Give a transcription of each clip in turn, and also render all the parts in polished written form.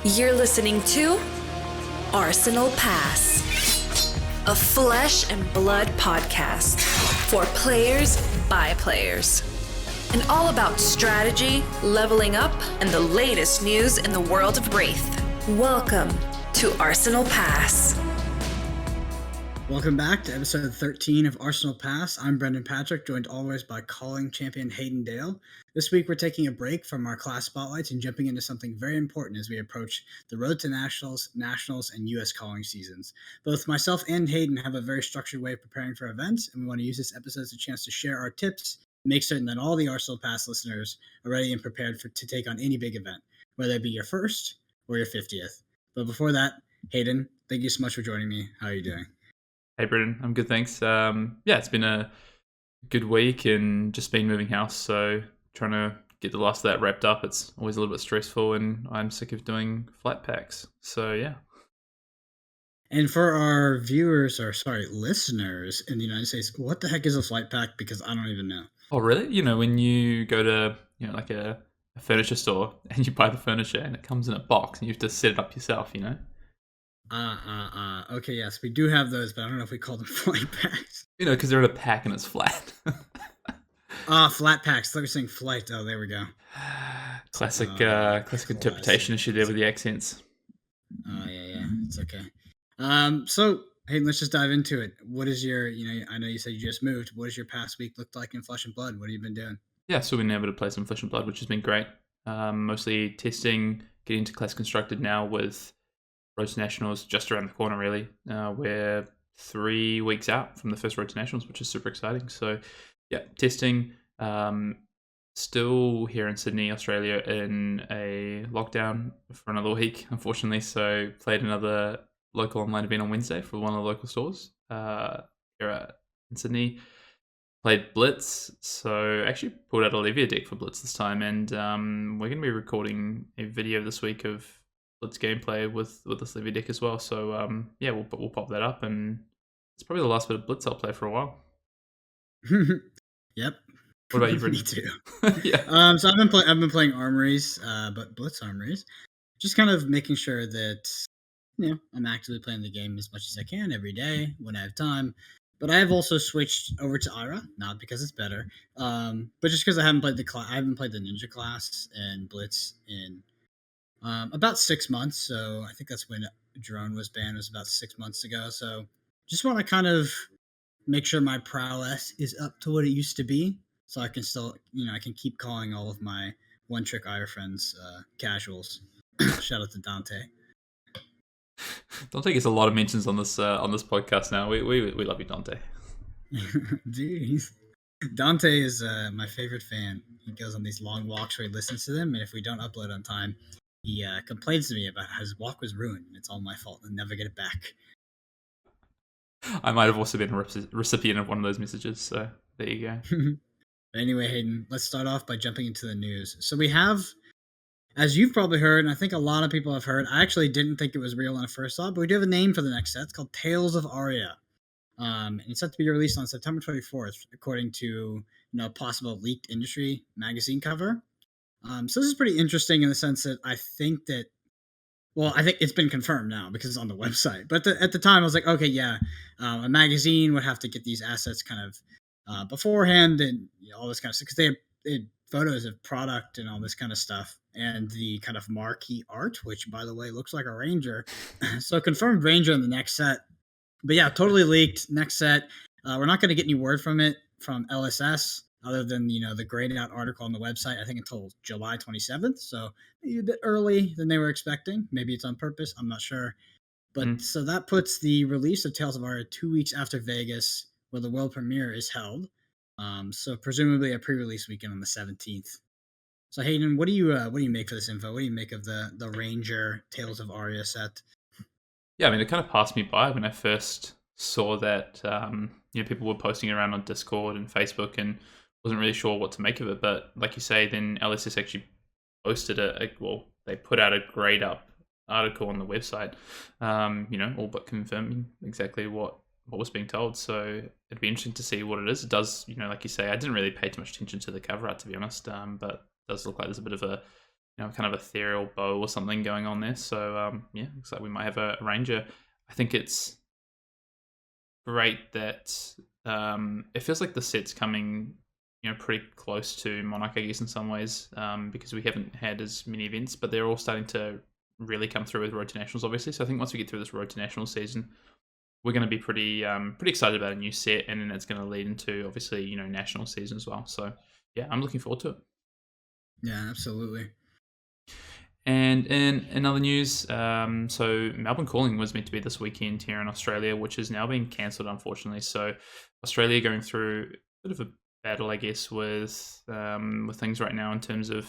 You're listening to Arsenal Pass, a flesh and blood podcast for players by players. And all about strategy, leveling up, and the latest news in the world of Wraith. Welcome to Arsenal Pass. Welcome back to episode 13 of Arsenal Pass. I'm Brendan Patrick, joined always by calling champion Hayden Dale. This week we're taking a break from our class spotlights and jumping into something very important as we approach the road to nationals, and U.S. calling seasons. Both myself and Hayden have a very structured way of preparing for events, and we want to use this episode as a chance to share our tips and make certain that all the Arsenal Pass listeners are ready and prepared to take on any big event, whether it be your first or your 50th. But before that, Hayden, thank you so much for joining me. How are you doing? Hey, Brendan. I'm good, thanks. It's been a good week and just been moving house, so trying to get the last of that wrapped up. It's always a little bit stressful, and I'm sick of doing flight packs. So, yeah. And for our listeners in the United States, what the heck is a flight pack? Because I don't even know. Oh, really? You know, when you go to, like a furniture store and you buy the furniture and it comes in a box and you have to set it up yourself, you know? Okay, yes, we do have those, but I don't know if we call them flight packs. You know, because they're in a pack and it's flat. Flat packs. I thought you were saying flight. Oh, there we go. Classic interpretation issue there with the accents. Oh, yeah, it's okay. So, hey, let's just dive into it. What is your, I know you said you just moved. What has your past week looked like in Flesh and Blood? What have you been doing? Yeah, so we've been able to play some Flesh and Blood, which has been great. Mostly testing, getting to class constructed now with Road to Nationals just around the corner, really. We're 3 weeks out from the first Road to Nationals, which is super exciting. So, yeah, testing. Still here in Sydney, Australia, in a lockdown for another week, unfortunately. So, played another local online event on Wednesday for one of the local stores here in Sydney. Played Blitz, so actually pulled out a Levia deck for Blitz this time, and we're going to be recording a video this week of Blitz gameplay with this Levia deck as well. So we'll pop that up, and it's probably the last bit of Blitz I'll play for a while. Yep. What about you, Brendan? Me too. Yeah. So I've been playing armories, but Blitz armories, just kind of making sure that I'm actively playing the game as much as I can every day when I have time. But I have also switched over to Aria, not because it's better, but just because I haven't played the ninja class and Blitz in about 6 months. So I think that's when drone was banned. It was about 6 months ago. So just want to kind of make sure my prowess is up to what it used to be, so I can still, I can keep calling all of my one-trick Ira friends casuals. Shout out to Dante. Dante gets a lot of mentions on this podcast now. We love you, Dante. Jeez. Dante is my favorite fan. He goes on these long walks where he listens to them, and if we don't upload on time, he complains to me about how his walk was ruined, and it's all my fault, and never get it back. I might have also been a recipient of one of those messages, so there you go. Anyway, Hayden, let's start off by jumping into the news. So we have, as you've probably heard, and I think a lot of people have heard, I actually didn't think it was real when I first saw it, but we do have a name for the next set. It's called Tales of Aria. And it's set to be released on September 24th, according to a possible leaked industry magazine cover. So this is pretty interesting in the sense that I think it's been confirmed now because it's on the website. But at the time, I was like, okay, yeah, a magazine would have to get these assets kind of beforehand and all this kind of stuff, because they had photos of product and all this kind of stuff, and the kind of marquee art, which, by the way, looks like a Ranger. So confirmed Ranger in the next set. But yeah, totally leaked. Next set. We're not going to get any word from LSS, other than, the grayed out article on the website, I think until July 27th. So maybe a bit early than they were expecting. Maybe it's on purpose. I'm not sure. But So that puts the release of Tales of Aria 2 weeks after Vegas, where the world premiere is held. So presumably a pre-release weekend on the 17th. So Hayden, what do you make for this info? What do you make of the Ranger Tales of Aria set? Yeah, I mean, it kind of passed me by when I first saw that. People were posting it around on Discord and Facebook, and wasn't really sure what to make of it. But like you say, then LSS actually posted they put out a grayed up article on the website, all but confirming exactly what was being told. So it'd be interesting to see what it is. It does, like you say, I didn't really pay too much attention to the cover art, to be honest, but it does look like there's a bit of a kind of ethereal bow or something going on there. So yeah, looks like we might have a ranger. I think it's great that it feels like the set's coming pretty close to Monarch, I guess, in some ways, because we haven't had as many events, but they're all starting to really come through with Road to Nationals, obviously. So I think once we get through this Road to Nationals season, we're going to be pretty excited about a new set, and then it's going to lead into, obviously, national season as well. So yeah, I'm looking forward to it. Yeah, absolutely. And in other news, so Melbourne Calling was meant to be this weekend here in Australia, which is now being cancelled, unfortunately. So Australia going through a bit of a battle, I guess, with things right now in terms of,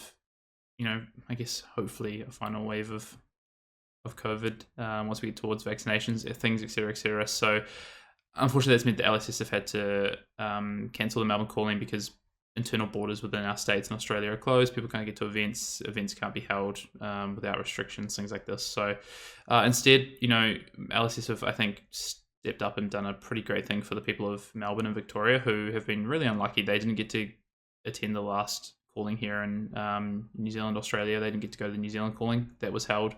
I guess hopefully a final wave of COVID once we get towards vaccinations, things, etc., etc. So unfortunately, that's meant the LSS have had to cancel the Melbourne Calling because internal borders within our states and Australia are closed. People can't get to events. Events can't be held without restrictions, things like this. So instead, LSS have, I think, stepped up and done a pretty great thing for the people of Melbourne and Victoria, who have been really unlucky. They didn't get to attend the last calling here in New Zealand, Australia. They didn't get to go to the New Zealand calling that was held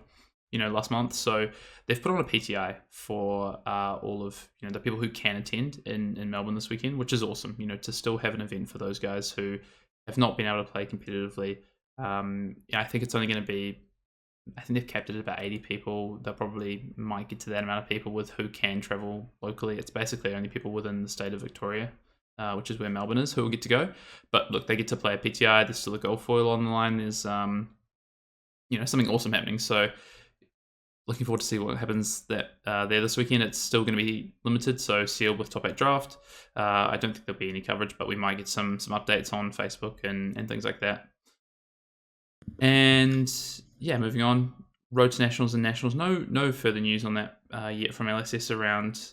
last month. So they've put on a PTI for all of the people who can attend in Melbourne this weekend, which is awesome. To still have an event for those guys who have not been able to play competitively. I think it's only going to be, I think they've capped it at about 80 people. They probably might get to that amount of people with who can travel locally. It's basically only people within the state of Victoria, which is where Melbourne is, who will get to go. But look, they get to play a PTI. There's still a gold foil on the line. There's something awesome happening. So looking forward to see what happens there this weekend. It's still going to be limited, so sealed with top 8 draft. I don't think there'll be any coverage, but we might get some updates on Facebook and things like that. And yeah, moving on, Road to Nationals and Nationals. No further news on that yet from LSS around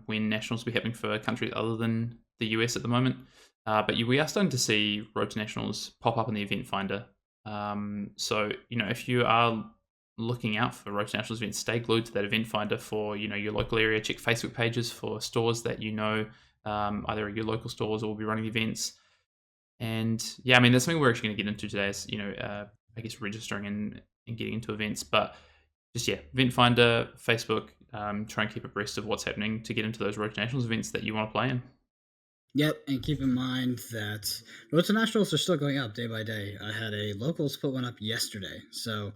when Nationals will be happening for countries other than the US at the moment. But we are starting to see Road to Nationals pop up in the event finder. So if you are looking out for Road to Nationals events, stay glued to that event finder for your local area. Check Facebook pages for stores that either your local stores or will be running events. And yeah, I mean, that's something we're actually going to get into today is I guess registering and getting into events. But just event finder, Facebook, try and keep abreast of what's happening to get into those Road to Nationals events that you want to play in. Yep, and keep in mind that Road to Nationals are still going up day by day. I had a locals put one up yesterday, so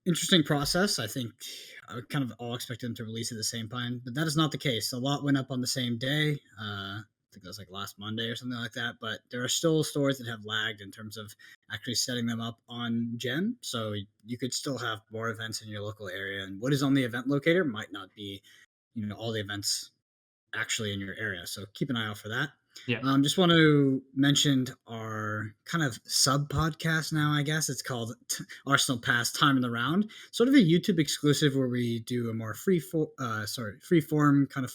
interesting process. I think I would kind of all expected them to release at the same time, but that is not the case. A lot went up on the same day. I think that was like last Monday or something like that, but there are still stores that have lagged in terms of actually setting them up on Gem, so you could still have more events in your local area, and what is on the event locator might not be all the events actually in your area. So keep an eye out for that. Yeah. Just want to mention our kind of sub podcast now, I guess. It's called Arsenal Pass Time in the Round. Sort of a YouTube exclusive where we do a more free form kind of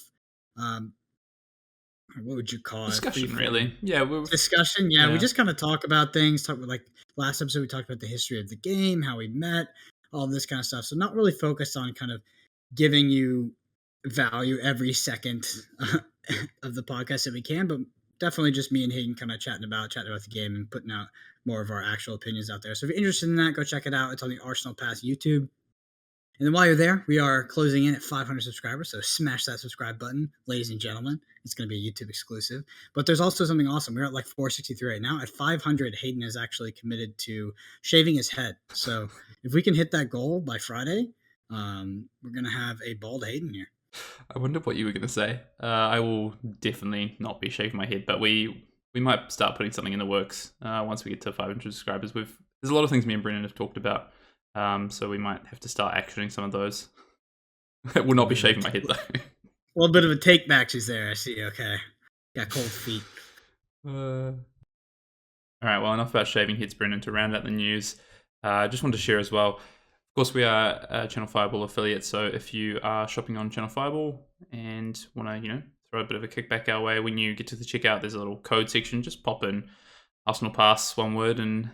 what would you call discussion, it? Really. Yeah. Discussion. Yeah, we just kind of talk about things. Like last episode, we talked about the history of the game, how we met, all this kind of stuff. So not really focused on kind of giving you value every second of the podcast that we can, but definitely just me and Hayden kind of chatting about the game and putting out more of our actual opinions out there. So if you're interested in that, go check it out. It's on the Arsenal Pass YouTube. And then while you're there, we are closing in at 500 subscribers, so smash that subscribe button, ladies and gentlemen. It's going to be a YouTube exclusive. But there's also something awesome. We're at like 463 right now. At 500, Hayden is actually committed to shaving his head. So if we can hit that goal by Friday, we're going to have a bald Hayden here. I wonder what you were going to say. I will definitely not be shaving my head, but we might start putting something in the works once we get to 500 subscribers. There's a lot of things me and Brendan have talked about, so we might have to start actioning some of those. I will not be shaving my head, though. A little bit of a take back she's there, I see. Okay. Got cold feet. All right, well, enough about shaving heads, Brendan. To round out the news, I just wanted to share as well. Of course, we are a Channel Fireball affiliate, so if you are shopping on Channel Fireball and want to, throw a bit of a kickback our way, when you get to the checkout, there's a little code section. Just pop in Arsenal Pass, one word, and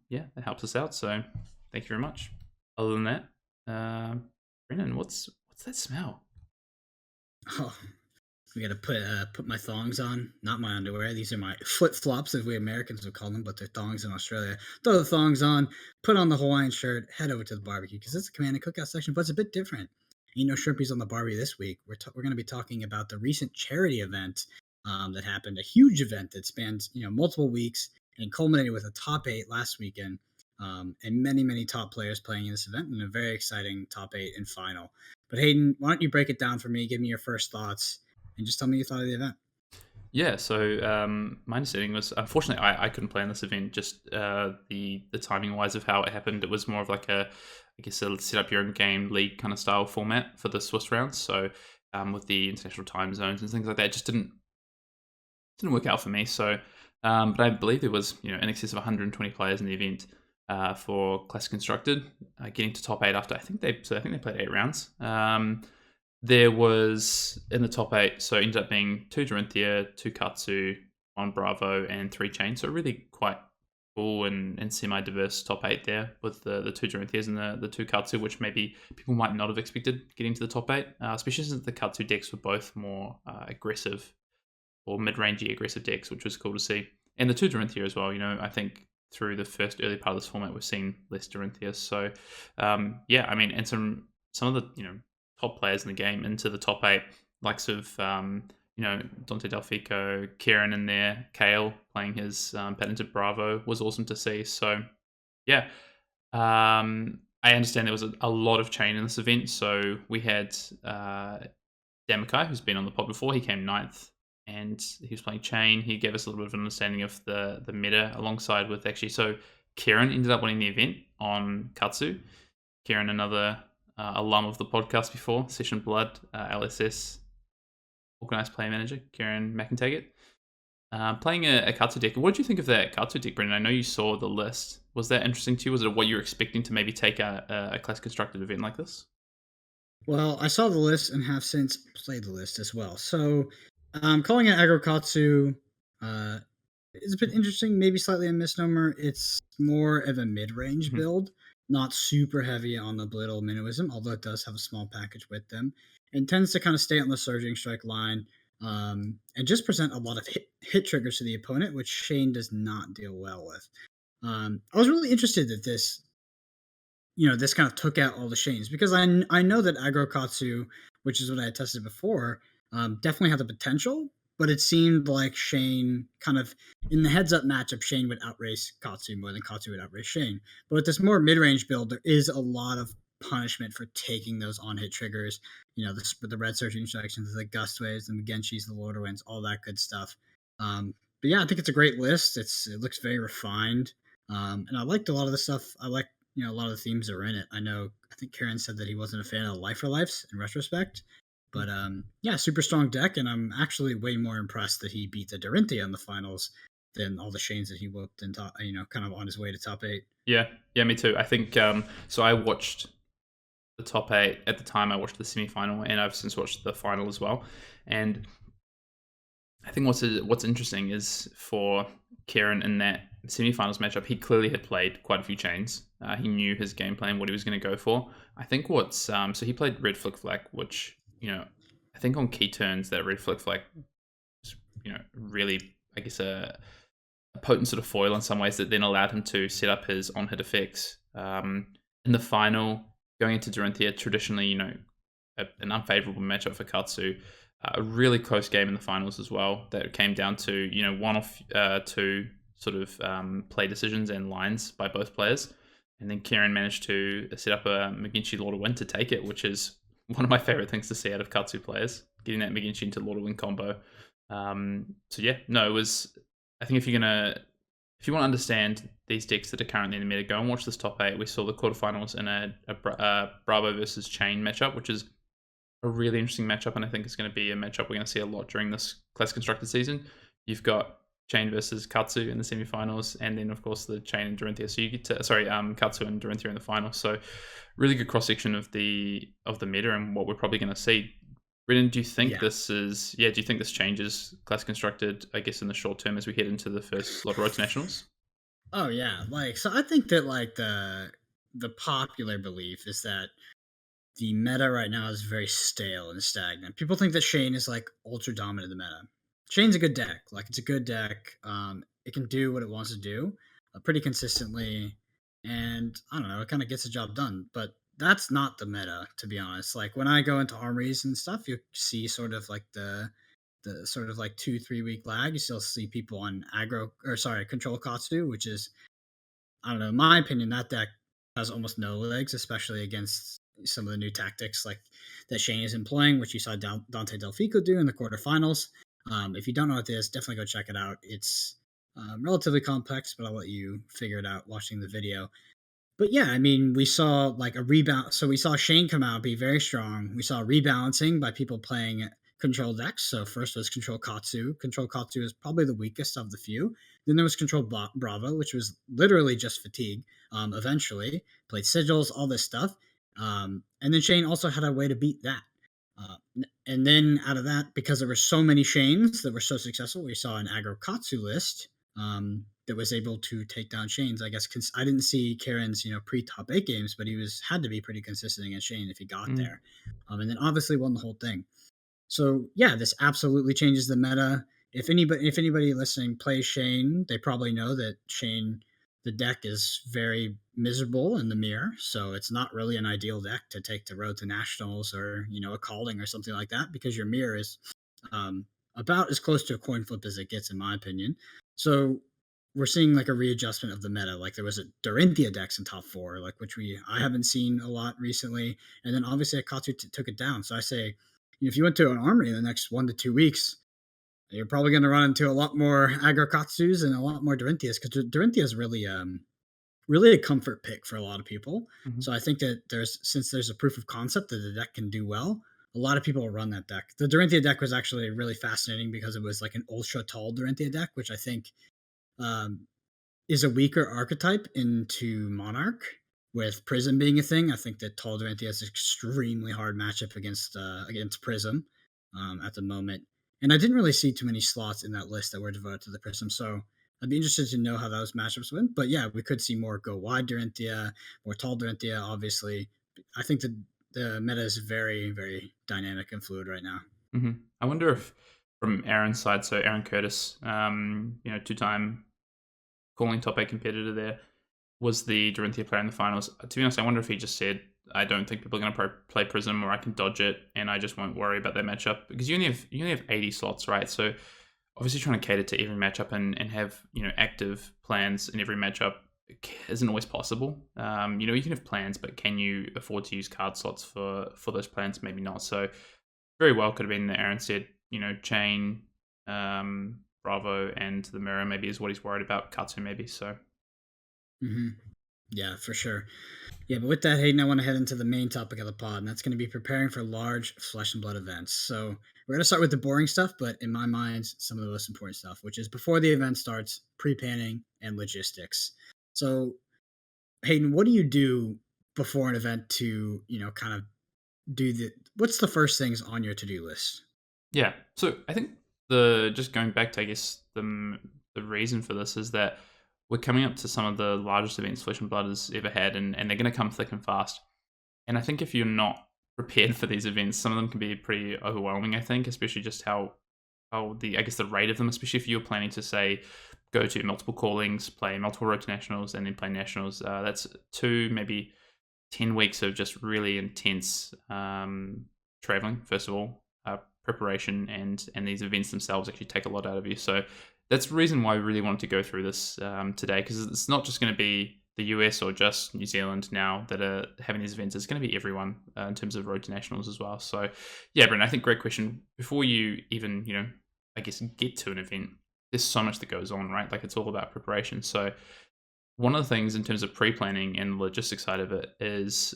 it helps us out. So thank you very much. Other than that, Brendan, what's that smell? Oh, We got to put my thongs on, not my underwear. These are my flip flops, as we Americans would call them, but they're thongs in Australia. Throw the thongs on, put on the Hawaiian shirt, head over to the barbecue because it's a Command and Cookout section, but it's a bit different. Ain't no shrimpies on the barbie this week. We're going to be talking about the recent charity event that happened, a huge event that spans multiple weeks and culminated with a top 8 last weekend, and many top players playing in this event, and a very exciting top 8 and final. But Hayden, why don't you break it down for me? Give me your first thoughts and just tell me your thought of the event. Yeah, so my understanding was, unfortunately, I couldn't play in this event. Just the timing wise of how it happened, it was more of like a set up your own game league kind of style format for the Swiss rounds. So with the international time zones and things like that, it just didn't work out for me. So, but I believe there was in excess of 120 players in the event for Classic Constructed, getting to top 8 after I think they played 8 rounds. There was in the top 8, so it ended up being 2 Dorinthia, 2 Katsu, 1 Bravo, and 3 Chain. So really quite cool and semi-diverse top 8 there with the 2 Dorinthias and the 2 Katsu, which maybe people might not have expected getting to the top 8, especially since the Katsu decks were both more aggressive or mid-rangey aggressive decks, which was cool to see. And the 2 Dorinthia as well, I think through the first early part of this format, we've seen less Dorinthia. So, yeah, I mean, and some of the, top players in the game into the top 8, likes of Dante Delfico, Kieran in there, Kale playing his patented Bravo was awesome to see. So yeah, I understand there was a lot of chain in this event. So we had Damakai, who's been on the pod before. He came 9th and he was playing chain. He gave us a little bit of an understanding of the meta alongside with actually. So Kieran ended up winning the event on Katsu. Kieran, another alum of the podcast before, Session Blood, LSS, Organized Player Manager, Kieran McIntaggart, playing a Katsu deck. What did you think of that Katsu deck, Brendan? I know you saw the list. Was that interesting to you? Was it what you were expecting to maybe take a Class Constructed event like this? Well, I saw the list and have since played the list as well. So, calling it Aggro Katsu is a bit interesting, maybe slightly a misnomer. It's more of a mid-range build, not super heavy on the Blittle Minnowism, although it does have a small package with them, and tends to kind of stay on the Surging Strike line, and just present a lot of hit triggers to the opponent, which Shane does not deal well with. I was really interested that this kind of took out all the Shanes, because I know that Aggro Katsu, which is what I had tested before, definitely had the potential, but it seemed like Shane kind of, in the heads-up matchup, Shane would outrace Katsu more than Katsu would outrace Shane. But with this more mid-range build, there is a lot of punishment for taking those on-hit triggers, the red Surging Strikes, the Gust Waves, the Magenshis, the Lord of Winds, all that good stuff. But yeah, I think it's a great list. It looks very refined, and I liked a lot of the stuff. I like a lot of the themes that are in it. I think Karen said that he wasn't a fan of the Life for Lives in retrospect. But yeah, super strong deck, and I'm actually way more impressed that he beat the Dorinthia in the finals than all the Shanes that he whooped and kind of on his way to top 8. Yeah, me too. I think so. I watched the top 8 at the time. I watched the semi-final, and I've since watched the final as well. And I think what's interesting is for Kieran in that semi-finals matchup, he clearly had played quite a few chains. He knew his game plan, what he was going to go for. I think so he played Red Flick Flack, which I think on key turns that Red Flick Flack is really, I guess, a potent sort of foil in some ways that then allowed him to set up his on-hit effects. In the final, going into Dorinthia, traditionally, an unfavorable matchup for Katsu. A really close game in the finals as well that came down to, one of two sort of play decisions and lines by both players. And then Kieran managed to set up a Magenshi Lord of Wind to take it, which is one of my favorite things to see out of Katsu players, getting that Magenshi into Lord of Wind combo. So yeah, no, it was, I think if you want to understand these decks that are currently in the meta, go and watch this top 8. We saw the quarterfinals in a Bravo versus Chain matchup, which is a really interesting matchup, and I think it's going to be a matchup we're going to see a lot during this Class Constructed season. You've got Chain versus Katsu in the semifinals, and then of course the Chain and Dorinthia. So you get to Katsu and Dorinthia in the final. So really good cross section of the meta and what we're probably going to see. Brendan, do you think do you think this changes Class Constructed, I guess, in the short term as we head into the first lot of Road to Nationals? Oh yeah, so I think that the popular belief is that the meta right now is very stale and stagnant. People think that Shane is like ultra dominant in the meta. Shane's a good deck. Like it's a good deck. It can do what it wants to do pretty consistently, and I don't know, it kind of gets the job done. But that's not the meta, to be honest. Like when I go into armories and stuff, you see sort of like the sort of like 2-3 week lag. You still see people on control Katsu, which is, I don't know, in my opinion, that deck has almost no legs, especially against some of the new tactics like that Shane is employing, which you saw Dante Delfico do in the quarterfinals. If you don't know what it is, definitely go check it out. It's relatively complex, but I'll let you figure it out watching the video. But yeah, I mean, we saw like a rebound. So we saw Shane come out, be very strong. We saw rebalancing by people playing control decks. So first was Control Katsu. Control Katsu is probably the weakest of the few. Then there was Control Bravo, which was literally just fatigue. Eventually played sigils, all this stuff. And then Shane also had a way to beat that. And then out of that, because there were so many Shanes that were so successful, we saw an Aggro Katsu list that was able to take down Shane's. I guess I didn't see Karen's pre-top 8 games, but he had to be pretty consistent against Shane if he got there. And then obviously won the whole thing. So yeah, this absolutely changes the meta. If anybody listening plays Shane, they probably know that Shane, the deck is very miserable in the mirror, so it's not really an ideal deck to take to Road to Nationals or a calling or something like that, because your mirror is about as close to a coin flip as it gets, in my opinion. So we're seeing like a readjustment of the meta. Like there was a Dorinthia decks in top 4, like which I haven't seen a lot recently, and then obviously Akatsu took it down. So I say, if you went to an armory in the next 1 to 2 weeks, you're probably going to run into a lot more Aggro Katsus and a lot more Dorinthias, because Dorinthia is really a comfort pick for a lot of people. Mm-hmm. So I think that since there's a proof of concept that the deck can do well, a lot of people will run that deck. The Dorinthia deck was actually really fascinating because it was like an ultra tall Dorinthia deck, which I think is a weaker archetype into Monarch. With Prism being a thing, I think that tall Dorinthia is an extremely hard matchup against Prism at the moment. And I didn't really see too many slots in that list that were devoted to the Prism, so I'd be interested to know how those matchups went. But yeah, we could see more go wide Dorinthia, more tall Dorinthia, obviously. I think the meta is very, very dynamic and fluid right now. Mm-hmm. I wonder if, from Aaron's side, so Aaron Curtis, 2-time calling top 8 competitor there, was the Dorinthia player in the finals. To be honest, I wonder if he just said, I don't think people are going to play Prism, or I can dodge it and I just won't worry about that matchup, because you only have 80 slots, right? So obviously trying to cater to every matchup and have active plans in every matchup isn't always possible. You can have plans, but can you afford to use card slots for those plans? Maybe not. So very well could have been that Aaron said, Chain, Bravo, and the mirror maybe is what he's worried about. Katsu maybe. So. Mm-hmm. Yeah, for sure. Yeah, but with that, Hayden, I want to head into the main topic of the pod, and that's going to be preparing for large Flesh and Blood events. So we're going to start with the boring stuff, but in my mind, some of the most important stuff, which is before the event starts, pre-planning and logistics. So, Hayden, what do you do before an event to, kind of what's the first things on your to-do list? Yeah, so I think just going back to, I guess, the reason for this is that we're coming up to some of the largest events Flesh and Blood has ever had, and they're going to come thick and fast. And I think if you're not prepared for these events, some of them can be pretty overwhelming, I think, especially just how the rate of them, especially if you're planning to, say, go to multiple callings, play multiple Road to Nationals, and then play Nationals. That's 2, maybe 10 weeks of just really intense traveling, first of all, preparation, and these events themselves actually take a lot out of you. So that's the reason why we really wanted to go through this today, because it's not just going to be the US or just New Zealand now that are having these events. It's going to be everyone in terms of Road to Nationals as well. So yeah, Brendan, I think great question. Before you even, I guess, get to an event, there's so much that goes on, right? Like it's all about preparation. So one of the things in terms of pre-planning and the logistics side of it is,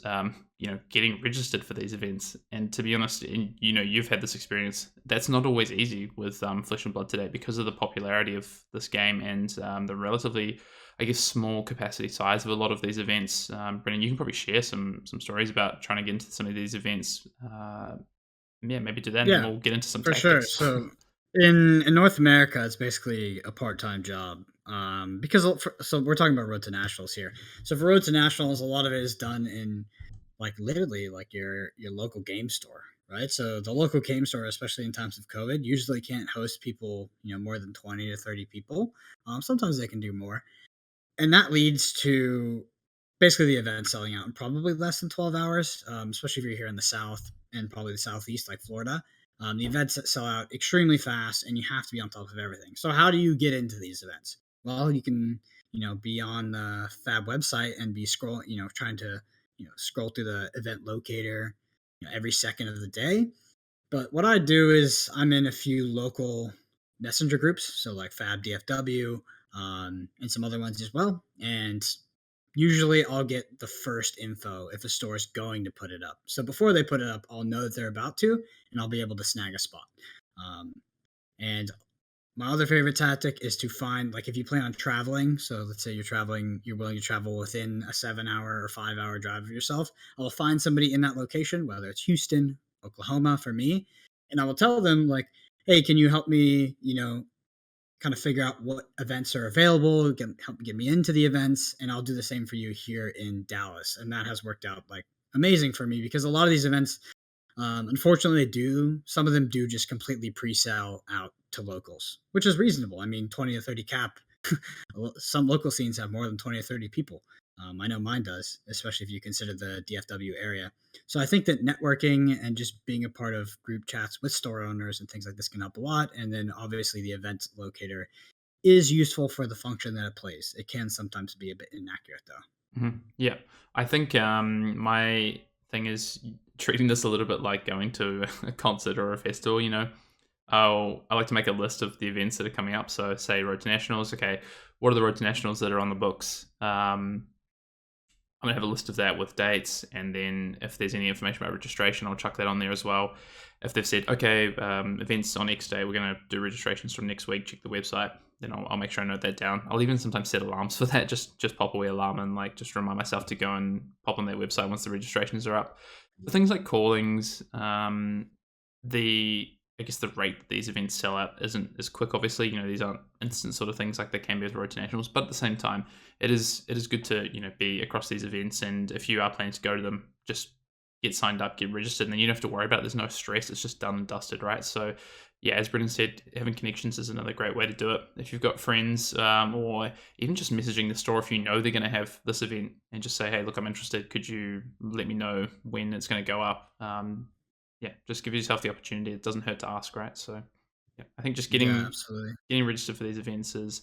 getting registered for these events. And to be honest, you've had this experience. That's not always easy with Flesh and Blood today because of the popularity of this game and the relatively, I guess, small capacity size of a lot of these events. Brendan, you can probably share some stories about trying to get into some of these events. Maybe do that, and then we'll get into some tactics. For sure. So in North America, it's basically a part-time job. So we're talking about Road to Nationals here. So for Road to Nationals, a lot of it is done in like literally like your local game store, right? So the local game store, especially in times of COVID, usually can't host people, more than 20 to 30 people. Sometimes they can do more, and that leads to basically the event selling out in probably less than 12 hours, especially if you're here in the South and probably the Southeast, like Florida. The events that sell out extremely fast, and you have to be on top of everything. So how do you get into these events? Well, you can, be on the Fab website and be scrolling, trying to, scroll through the event locator, every second of the day. But what I do is I'm in a few local messenger groups, so like Fab DFW, and some other ones as well. And usually I'll get the first info if a store is going to put it up. So before they put it up, I'll know that they're about to, and I'll be able to snag a spot. And my other favorite tactic is to find, like, if you plan on traveling, so let's say you're traveling, you're willing to travel within a 7 hour or 5 hour drive of yourself, I'll find somebody in that location, whether it's Houston, Oklahoma for me, and I will tell them, like, hey, can you help me, kind of figure out what events are available, help get me into the events, and I'll do the same for you here in Dallas. And that has worked out like amazing for me because a lot of these events, unfortunately, some of them do just completely pre-sell out to locals, which is reasonable. I mean, 20 to 30 cap. Some local scenes have more than 20 or 30 people. I know mine does, especially if you consider the DFW area. So I think that networking and just being a part of group chats with store owners and things like this can help a lot. And then obviously the event locator is useful for the function that it plays. It can sometimes be a bit inaccurate though. Yeah, I think my thing is treating this a little bit like going to a concert or a festival. I like to make a list of the events that are coming up. So say Road to Nationals. Okay, what are the Road to Nationals that are on the books? I'm going to have a list of that with dates, and then if there's any information about registration, I'll chuck that on there as well. If they've said, okay, events on X day, we're going to do registrations from next week, check the website, then I'll make sure I note that down. I'll even sometimes set alarms for that, just pop away alarm and like just remind myself to go and pop on their website once the registrations are up. For things like callings, I guess the rate that these events sell out isn't as quick. Obviously, these aren't instant sort of things like they can be with Road to Nationals, but at the same time, it is good to be across these events. And if you are planning to go to them, just get signed up, get registered, and then you don't have to worry about it. There's no stress. It's just done and dusted, right? So yeah, as Brendan said, having connections is another great way to do it. If you've got friends, or even just messaging the store if you know they're going to have this event, and just say, hey, look, I'm interested. Could you let me know when it's going to go up? Yeah, just give yourself the opportunity. It doesn't hurt to ask, right? So yeah, I think just getting registered for these events is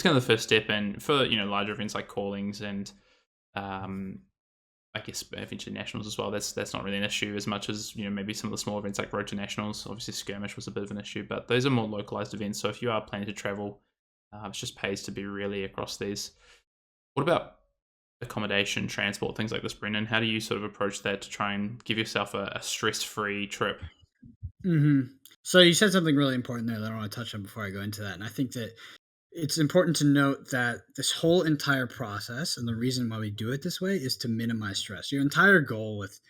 kind of the first step. And for larger events like callings and I guess eventually nationals as well, that's not really an issue as much as maybe some of the small events like Road to Nationals. Obviously skirmish was a bit of an issue, but those are more localized events. So if you are planning to travel, it just pays to be really across these. What about accommodation, transport, things like this, Brendan? How do you sort of approach that to try and give yourself a stress-free trip? So you said something really important there that I want to touch on before I go into that. And I think that it's important to note that this whole entire process, and the reason why we do it this way, is to minimize stress. Your entire goal with,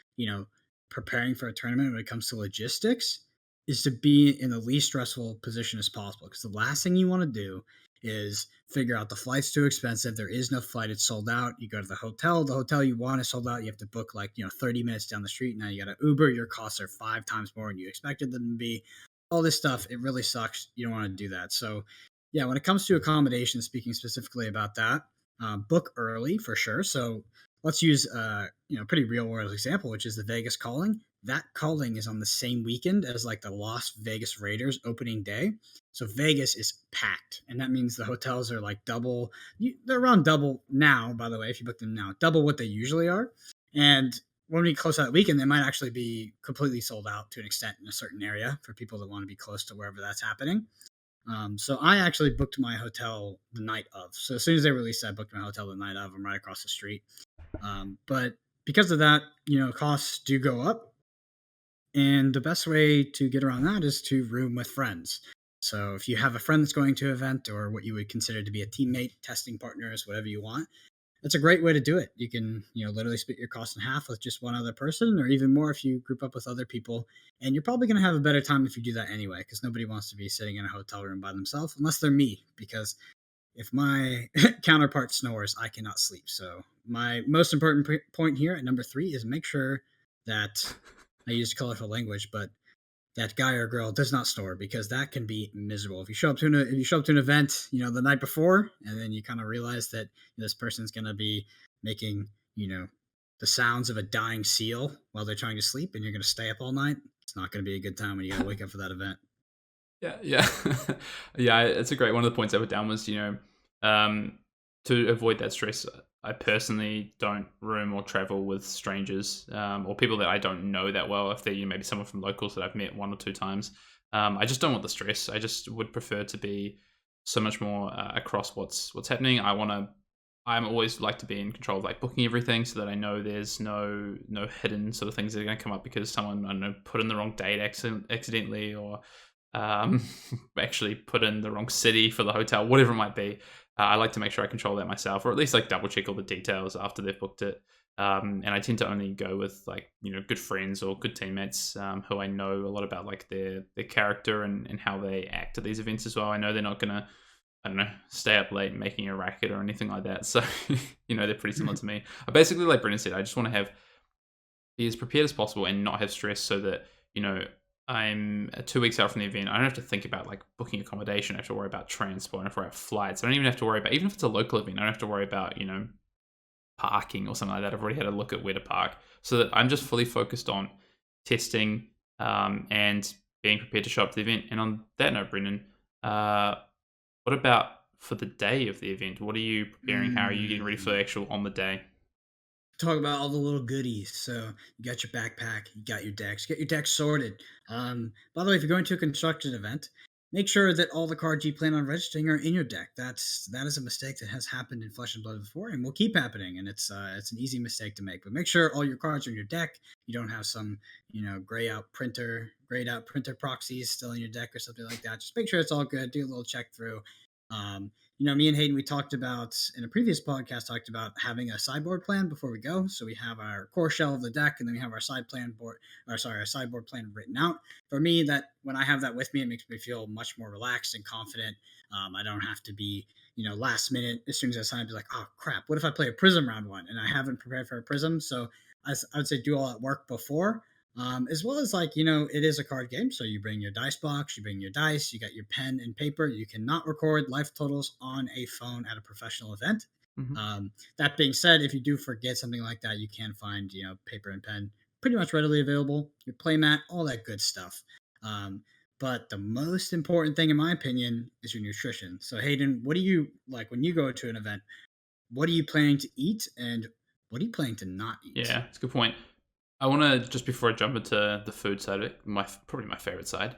preparing for a tournament when it comes to logistics is to be in the least stressful position as possible. Because the last thing you want to do is figure out the flight's too expensive. There is no flight. It's sold out. You go to the hotel you want is sold out. You have to book 30 minutes down the street. Now you got to Uber. Your costs are 5 times more than you expected them to be. All this stuff, it really sucks. You don't want to do that. So yeah, when it comes to accommodation, speaking specifically about that, book early for sure. So let's use a pretty real world example, which is the Vegas calling. That calling is on the same weekend as like the Las Vegas Raiders opening day. So Vegas is packed, and that means the hotels are like double. They're around double now, by the way, if you book them now, double what they usually are. And when we close out that weekend, they might actually be completely sold out to an extent in a certain area for people that want to be close to wherever that's happening. So I actually booked my hotel the night of. So as soon as they released, I booked my hotel the night of. I'm right across the street. But because of that, costs do go up. And the best way to get around that is to room with friends. So if you have a friend that's going to an event, or what you would consider to be a teammate, testing partners, whatever you want, that's a great way to do it. You can, literally split your cost in half with just one other person, or even more if you group up with other people. And you're probably going to have a better time if you do that anyway, because nobody wants to be sitting in a hotel room by themselves, unless they're me, because if my counterpart snores, I cannot sleep. So my most important point here at number 3 is make sure that I used colorful language, but that guy or girl does not snore, because that can be miserable. If you show up to an event, the night before, and then you kind of realize that this person's going to be making, the sounds of a dying seal while they're trying to sleep, and you're going to stay up all night, it's not going to be a good time when you got to wake up for that event. Yeah. Yeah, it's a great one of the points I put down was, to avoid that stress, I personally don't room or travel with strangers, or people that I don't know that well. If they're maybe someone from locals that I've met 1 or 2 times, I just don't want the stress. I just would prefer to be so much more across what's happening. I'm always like to be in control of like booking everything, so that I know there's no hidden sort of things that are going to come up because someone, I don't know, put in the wrong date accidentally, or actually put in the wrong city for the hotel, whatever it might be. I like to make sure I control that myself, or at least like double check all the details after they've booked it. And I tend to only go with like, good friends or good teammates, who I know a lot about like their character and how they act at these events as well. I know they're not gonna, I don't know, stay up late making a racket or anything like that. So, they're pretty similar to me. I basically, like Brendan said, I just want to be as prepared as possible and not have stress, so that, I'm 2 weeks out from the event. I don't have to think about like booking accommodation. I have to worry about transport. I don't have to worry about flights. I don't even have to worry about, even if it's a local event, I don't have to worry about, parking or something like that. I've already had a look at where to park, so that I'm just fully focused on testing, and being prepared to show up to the event. And on that note, Brendan, what about for the day of the event? What are you preparing? How are you getting ready for the actual on the day? Talk about all the little goodies. So you got your backpack, you got your decks, get your decks sorted. By the way, if you're going to a constructed event, make sure that all the cards you plan on registering are in your deck. That is a mistake that has happened in Flesh and Blood before, and will keep happening. And it's an easy mistake to make. But make sure all your cards are in your deck. You don't have some grayed out printer proxies still in your deck or something like that. Just make sure it's all good. Do a little check through. Me and Hayden, we talked about in a previous podcast, talked about having a sideboard plan before we go. So we have our core shell of the deck, and then we have our our sideboard plan written out. For me, that when I have that with me, it makes me feel much more relaxed and confident. I don't have to be, last minute, as soon as I sign up, be like, oh crap, what if I play a prism round 1 and I haven't prepared for a prism? So I would say do all that work before. As well as it is a card game. So you bring your dice box, you bring your dice, you got your pen and paper. You cannot record life totals on a phone at a professional event. Mm-hmm. That being said, if you do forget something like that, you can find, paper and pen pretty much readily available, your playmat, all that good stuff. But the most important thing, in my opinion, is your nutrition. So Hayden, what do you like when you go to an event? What are you planning to eat, and what are you planning to not eat? Yeah, it's a good point. I want to, just before I jump into the food side of it, probably my favorite side,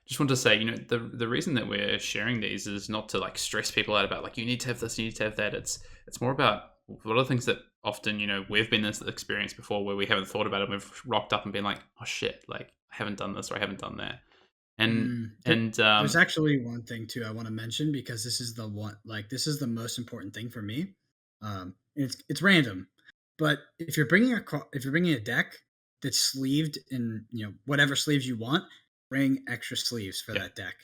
just want to say, the reason that we're sharing these is not to like stress people out about like, you need to have this, you need to have that. It's more about what are the things that often, we've been in this experience before where we haven't thought about it. And we've rocked up and been like, oh shit, like I haven't done this or I haven't done that. And there's actually one thing too I want to mention, because this is the most important thing for me. It's random, but if you're bringing a deck that's sleeved in whatever sleeves you want, bring extra sleeves for that deck,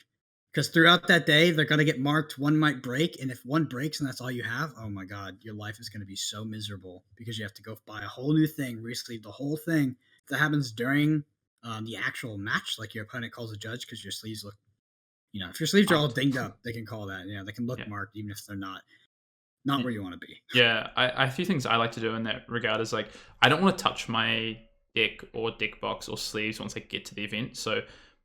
because throughout that day they're gonna get marked. One might break, and if one breaks and that's all you have, oh my god, your life is gonna be so miserable because you have to go buy a whole new thing, re-sleeve the whole thing. If that happens during the actual match, like your opponent calls a judge because your sleeves look, if your sleeves are all dinged up, they can call that. They can look marked even if they're not where you want to be. Yeah, I a few things I like to do in that regard is like, I don't want to touch my deck or deck box or sleeves once I get to the event. So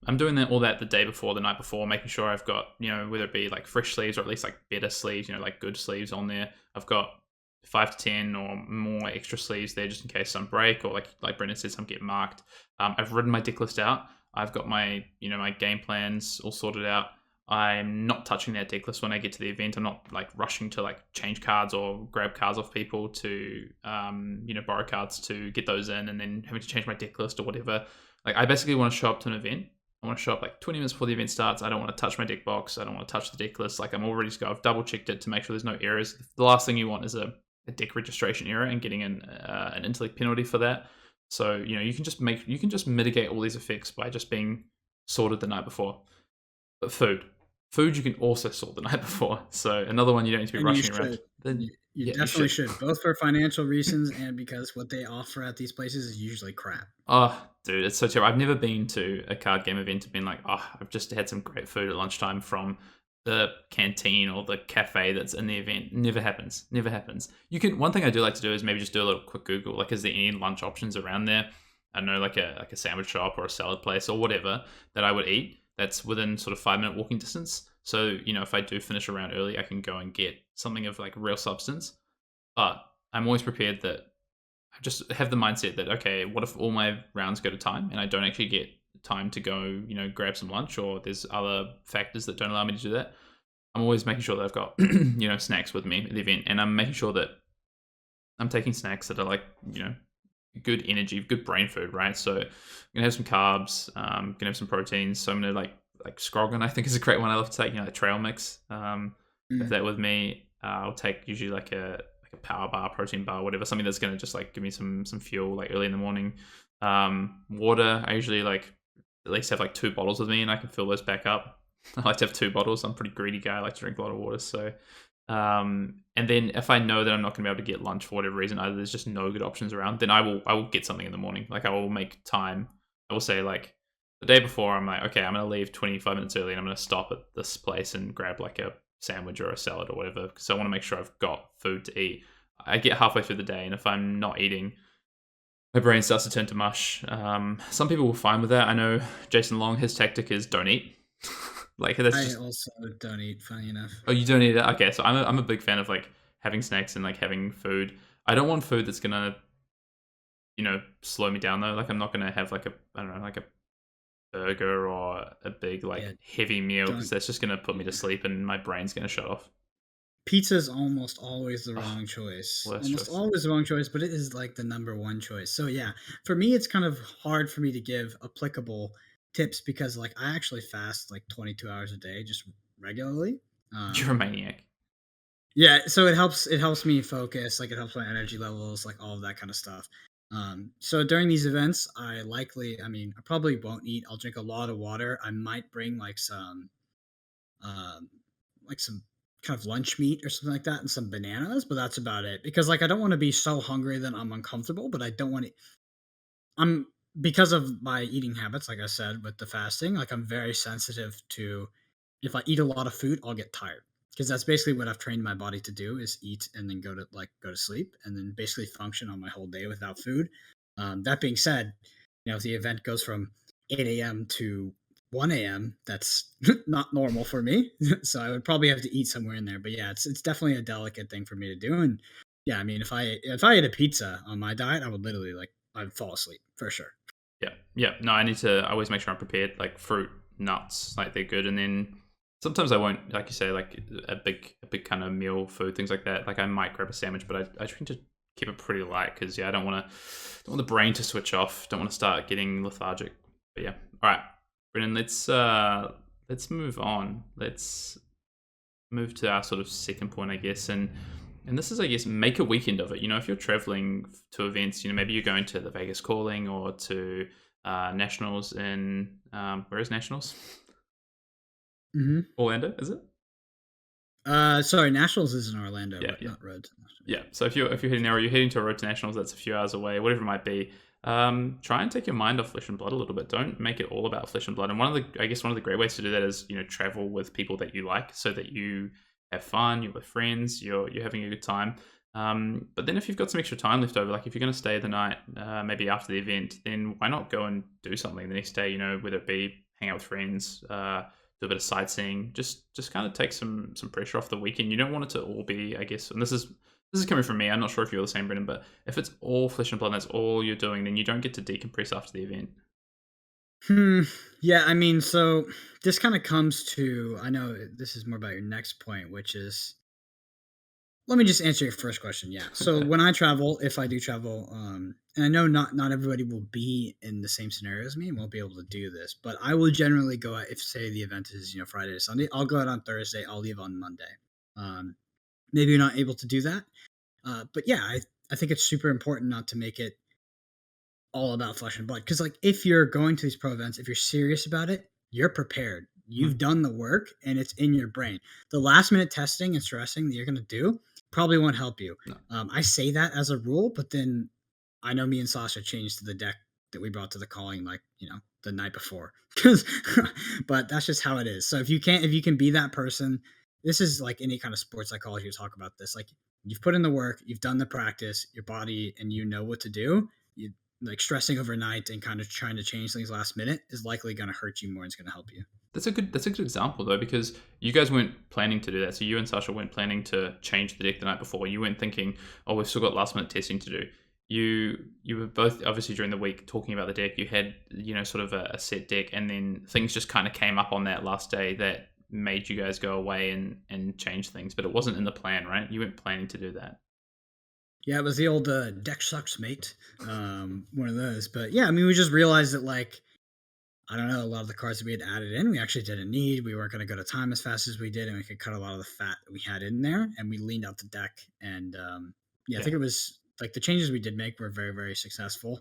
I'm doing all that the day before, the night before, making sure I've got, whether it be like fresh sleeves or at least like better sleeves, like good sleeves on there. I've got 5 to 10 or more extra sleeves there just in case some break, or like Brendan said, some get marked. I've written my Decklist out. I've got my, my game plans all sorted out. I'm not touching that Decklist when I get to the event. I'm not like rushing to like change cards or grab cards off people to, borrow cards to get those in and then having to change my Decklist or whatever. Like I basically want to show up to an event. I want to show up like 20 minutes before the event starts. I don't want to touch my deck box. I don't want to touch the Decklist. Like I'm all ready to go. I've double checked it to make sure there's no errors. The last thing you want is a deck registration error and getting an intellect penalty for that. So, you can just mitigate all these effects by just being sorted the night before. But food food you can also sort the night before. So another one you don't need to be And rushing around. should. Then You yeah, you definitely should. should, both for financial reasons and because what they offer at these places is usually crap. Oh, dude, it's so terrible. I've never been to a card game event and been like, oh, I've just had some great food at lunchtime from the canteen or the cafe that's in the event. Never happens. Never happens. You can. One thing I do like to do is maybe just do a little quick Google. Like, is there any lunch options around there? I don't know, like a sandwich shop or a salad place or whatever that I would eat that's within sort of 5 minute walking distance. So, if I do finish around early, I can go and get something of like real substance. But I'm always prepared that I just have the mindset that, okay, what if all my rounds go to time and I don't actually get time to go, grab some lunch, or there's other factors that don't allow me to do that? I'm always making sure that I've got, snacks with me at the event, and I'm making sure that I'm taking snacks that are like, good energy, good brain food, right? So I'm gonna have some carbs, gonna have some proteins. So I'm gonna like Scroggin, I think is a great one I love to take, the trail mix. Have that with me. I'll take usually like a power bar, protein bar, whatever, something that's gonna just like give me some fuel like early in the morning. Water, I usually like at least have like 2 bottles with me, and I can fill those back up. I like to have 2 bottles. I'm a pretty greedy guy. I like to drink a lot of water. So, and then if I know that I'm not going to be able to get lunch for whatever reason, either there's just no good options around, then I will get something in the morning. Like I will make time. I will say like the day before, I'm like, okay, I'm going to leave 25 minutes early, and I'm going to stop at this place and grab like a sandwich or a salad or whatever, because I want to make sure I've got food to eat. I get halfway through the day, and if I'm not eating, my brain starts to turn to mush. Some people will fine with that. I know Jason Long, his tactic is don't eat. Like that's I also don't eat, funny enough. Oh, you don't eat it? Okay, so I'm a big fan of like having snacks and like having food. I don't want food that's gonna, slow me down though. Like I'm not gonna have like I don't know, like a burger or a big like heavy meal, because that's just gonna put me to sleep and my brain's gonna shut off. Pizza is almost always the wrong choice. Almost always the wrong choice, but it is like the number one choice. So yeah, for me, it's kind of hard for me to give applicable tips because like I actually fast like 22 hours a day just regularly. You're a maniac. Yeah, so it helps me focus, like it helps my energy levels, like all of that kind of stuff. So during these events, I probably won't eat. I'll drink a lot of water. I might bring um, like some kind of lunch meat or something like that and some bananas, but that's about it. Because like I don't want to be so hungry that I'm uncomfortable, but I don't want to. I'm Because of my eating habits, like I said, with the fasting, like I'm very sensitive to if I eat a lot of food, I'll get tired. Because that's basically what I've trained my body to do is eat and then go to sleep and then basically function on my whole day without food. That being said, if the event goes from 8 a.m. to 1 a.m., that's not normal for me. So I would probably have to eat somewhere in there. But yeah, it's definitely a delicate thing for me to do. And yeah, I mean, if I ate a pizza on my diet, I would literally I'd fall asleep for sure. Yeah. No, I always make sure I'm prepared. Like fruit, nuts, like they're good. And then sometimes I won't, like you say, like a big kind of meal, food, things like that. Like I might grab a sandwich, but I try to keep it pretty light because I don't want the brain to switch off. Don't want to start getting lethargic. But yeah, all right, Brendan, let's move on. Let's move to our sort of second point, I guess, and this is, I guess, make a weekend of it. If you're traveling to events, maybe you're going to the Vegas Calling or to Nationals in where is Nationals? Mm-hmm. Orlando, is it? Sorry, Nationals is in Orlando, but not Road to Nationals. Yeah, so if you're heading there or you're heading to a Road to Nationals, that's a few hours away, whatever it might be. Try and take your mind off Flesh and Blood a little bit. Don't make it all about Flesh and Blood. And one of the great ways to do that is travel with people that you like, so that you have fun, you're with friends, you're having a good time. But then if you've got some extra time left over, like if you're going to stay the night, maybe after the event, then why not go and do something the next day? Whether it be hang out with friends, do a bit of sightseeing, just kind of take some pressure off the weekend. You don't want it to all be, I guess, and this is coming from me. I'm not sure if you're the same, Brendan, but if it's all Flesh and Blood and that's all you're doing, then you don't get to decompress after the event. Yeah, I mean, so this kind of comes to, I know this is more about your next point, which is, let me just answer your first question. Yeah. So when I travel, if I do travel, and I know not everybody will be in the same scenario as me and won't be able to do this, but I will generally go out if, say, the event is, Friday to Sunday, I'll go out on Thursday, I'll leave on Monday. Maybe you're not able to do that. But yeah, I think it's super important not to make it all about Flesh and Blood. Because like if you're going to these pro events, if you're serious about it, you're prepared you've done the work and it's in your brain. The last minute testing and stressing that you're going to do probably won't help you. No. I say that as a rule, but then I know me and Sasha changed to the deck that we brought to the calling, like, the night before. But that's just how it is. So if you can be that person, this is like any kind of sports psychology to talk about this. Like, you've put in the work, you've done the practice, your body, and you know what to do. You like stressing overnight and kind of trying to change things last minute is likely going to hurt you more than it's going to help you. That's a good example though, because you guys weren't planning to do that. So you and Sasha weren't planning to change the deck the night before. You weren't thinking, oh, we've still got last minute testing to do. You were both obviously during the week talking about the deck. You had sort of a set deck, and then things just kind of came up on that last day that made you guys go away and change things. But it wasn't in the plan, right? You weren't planning to do that. Yeah, it was the old deck sucks, mate. One of those. But yeah, I mean, we just realized that, like, I don't know, a lot of the cards that we had added in, we actually didn't need. We weren't going to go to time as fast as we did, and we could cut a lot of the fat that we had in there, and we leaned out the deck. And I think it was like the changes we did make were very, very successful.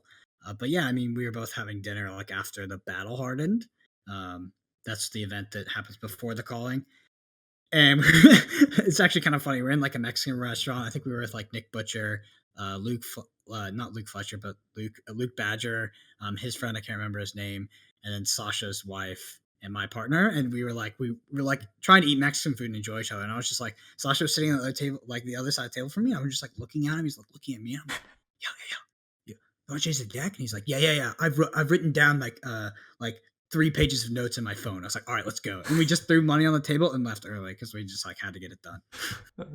But yeah, I mean, we were both having dinner like after the battle hardened. That's the event that happens before the calling. And it's actually kind of funny. We're in like a Mexican restaurant. I think we were with like Nick Butcher, not Luke Fletcher, but Luke Badger, his friend, I can't remember his name, and then Sasha's wife and my partner. And we were like trying to eat Mexican food and enjoy each other. And I was just like, Sasha was sitting on the other table, like the other side of the table from me. And I was just like looking at him. He's like looking at me. And I'm like, yeah. You want to change the deck? And he's like, yeah. I've written down like 3 pages of notes in my phone. I was like, all right, let's go. And we just threw money on the table and left early because we just like had to get it done.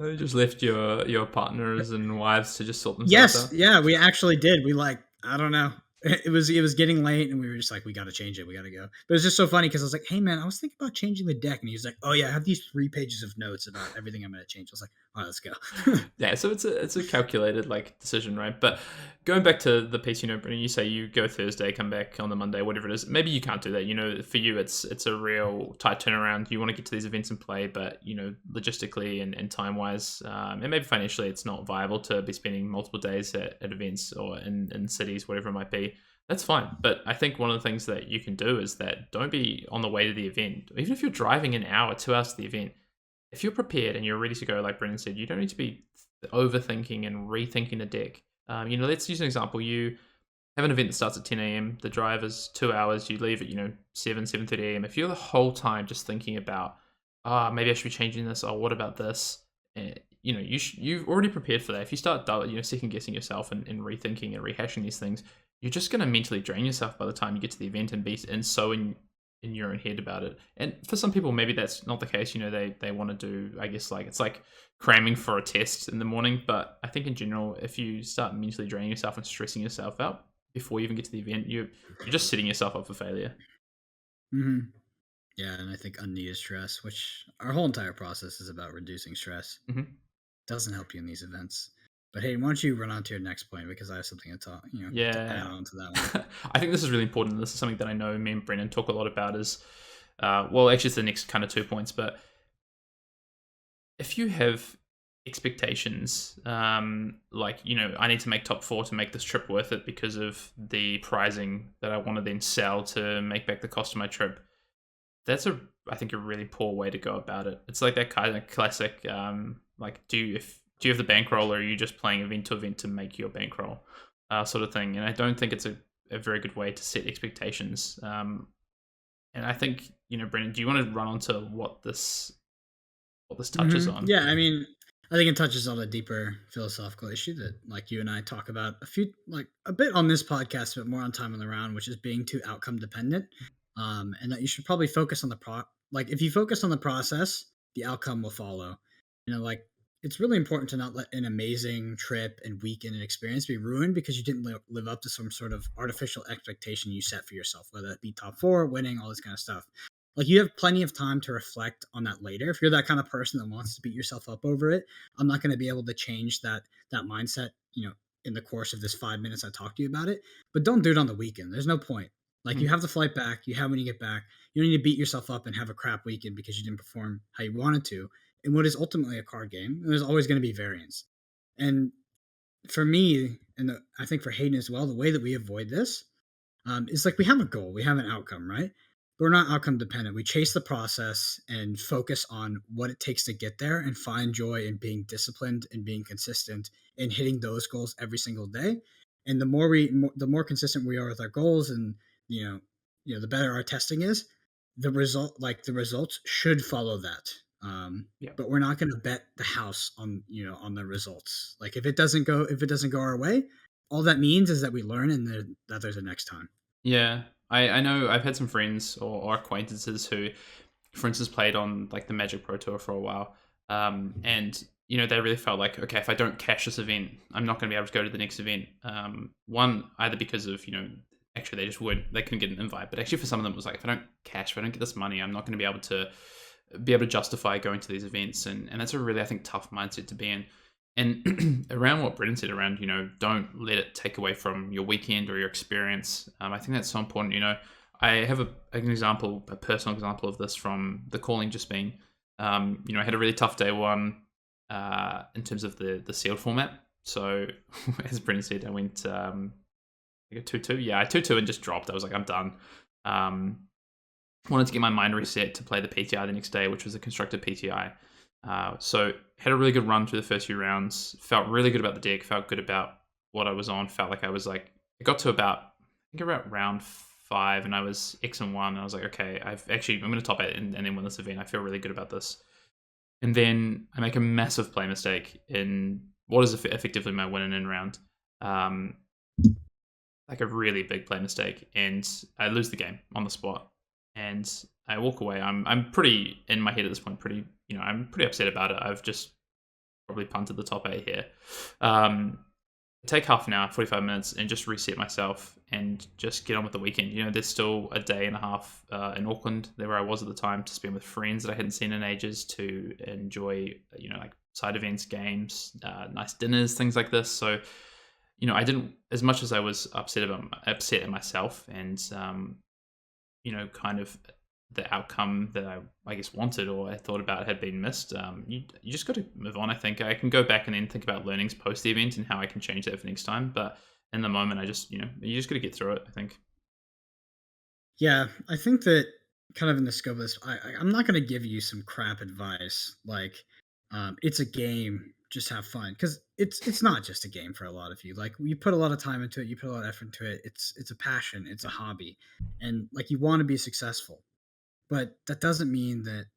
You just left your partners and wives to just sort themselves out? Yes, yeah, we actually did. We I don't know. It was getting late, and we were just like, we got to change it. We got to go. But it was just so funny because I was like, hey man, I was thinking about changing the deck, and he was like, oh yeah, I have these 3 pages of notes about everything I'm going to change. I was like, all right, let's go. Yeah, so it's a calculated like decision, right? But going back to the piece, Brendan, you say you go Thursday, come back on the Monday, whatever it is. Maybe you can't do that. For you, it's a real tight turnaround. You want to get to these events and play, but logistically and time wise, and maybe financially, it's not viable to be spending multiple days at events or in cities, whatever it might be. That's fine. But I think one of the things that you can do is that don't be on the way to the event. Even if you're driving an hour, 2 hours to the event, if you're prepared and you're ready to go, like Brendan said, you don't need to be overthinking and rethinking the deck. Let's use an example. You have an event that starts at 10 a.m. The drive is 2 hours. You leave at 7:30 a.m. If you're the whole time just thinking about, maybe I should be changing this, or what about this? You've already prepared for that. If you start second guessing yourself and rethinking and rehashing these things, you're just going to mentally drain yourself by the time you get to the event and be so in your own head about it. And for some people, maybe that's not the case. They want to do, I guess, like it's like cramming for a test in the morning. But I think in general, if you start mentally draining yourself and stressing yourself out before you even get to the event, you're just setting yourself up for failure. Mm-hmm. Yeah, and I think unneeded stress, which our whole entire process is about reducing stress, doesn't help you in these events. But hey, why don't you run on to your next point, because I have something to talk, to add on to that one. I think this is really important. This is something that I know me and Brendan talk a lot about is, actually it's the next kind of 2 points, but if you have expectations, I need to make top 4 to make this trip worth it because of the pricing that I want to then sell to make back the cost of my trip, that's I think a really poor way to go about it. It's like that kind of classic, do you have the bankroll, or are you just playing event to event to make your bankroll, sort of thing? And I don't think it's a very good way to set expectations. And I think, Brendan, do you want to run on to what this touches on? Yeah, I mean, I think it touches on a deeper philosophical issue that, like, you and I talk about a bit on this podcast, but more on Time on the Round, which is being too outcome dependent. And that you should probably focus on if you focus on the process, the outcome will follow. It's really important to not let an amazing trip and weekend and experience be ruined because you didn't live up to some sort of artificial expectation you set for yourself, whether it be top 4, winning, all this kind of stuff. Like, you have plenty of time to reflect on that later. If you're that kind of person that wants to beat yourself up over it, I'm not going to be able to change that mindset, in the course of this 5 minutes I talk to you about it. But don't do it on the weekend. There's no point. Like, you have the flight back. You have when you get back. You don't need to beat yourself up and have a crap weekend because you didn't perform how you wanted to in what is ultimately a card game. There's always going to be variance. And for me, and I think for Hayden as well, the way that we avoid this is like we have a goal. We have an outcome, right? but we're not outcome dependent. We chase the process and focus on what it takes to get there and find joy in being disciplined and being consistent and hitting those goals every single day. And the more consistent we are with our goals, and the better our testing is, the results should follow that. Yeah. But we're not going to bet the house on the results. Like if it doesn't go our way, all that means is that we learn and that there's a next time. Yeah. I know I've had some friends or acquaintances who, for instance, played on like the Magic Pro Tour for a while. And they really felt like, okay, if I don't cash this event, I'm not going to be able to go to the next event. One, either because of, actually they couldn't get an invite, but actually for some of them it was like, if I don't get this money, I'm not going to be able to justify going to these events. And that's a really, I think, tough mindset to be in. And around what Brendan said around, don't let it take away from your weekend or your experience. I think that's so important. I have a personal example of this from the calling just being, I had a really tough day one in terms of the sealed format. So as Brendan said, I went like a 2-2. Yeah, I 2-2 and just dropped. I was like, I'm done. Wanted to get my mind reset to play the PTI the next day, which was a constructed PTI. So had a really good run through the first few rounds, felt really good about the deck, felt good about what I was on, felt like I was like, it got to about round 5 and I was X-1 and I was like, okay, I'm going to top 8 and then win this event. I feel really good about this. And then I make a massive play mistake in what is effectively my win and in round. Like a really big play mistake, and I lose the game on the spot. And I walk away. I'm pretty in my head at this point. I'm pretty upset about it. I've just probably punted the top 8 here. Take half an hour, 45 minutes, and just reset myself and just get on with the weekend. There's still a day and a half in Auckland, there where I was at the time, to spend with friends that I hadn't seen in ages, to enjoy, like side events, games, nice dinners, things like this. So, I didn't, as much as I was upset at myself and, kind of the outcome that I guess wanted or I thought about had been missed. You just got to move on. I think I can go back and then think about learnings post the event and how I can change that for next time. But in the moment, I just, you just got to get through it, I think. Yeah, I think that kind of in the scope of this, I'm not going to give you some crap advice like it's a game, just have fun, because it's not just a game for a lot of you. Like, you put a lot of time into it, you put a lot of effort into it. It's a passion, it's a hobby, and like you want to be successful. But that doesn't mean that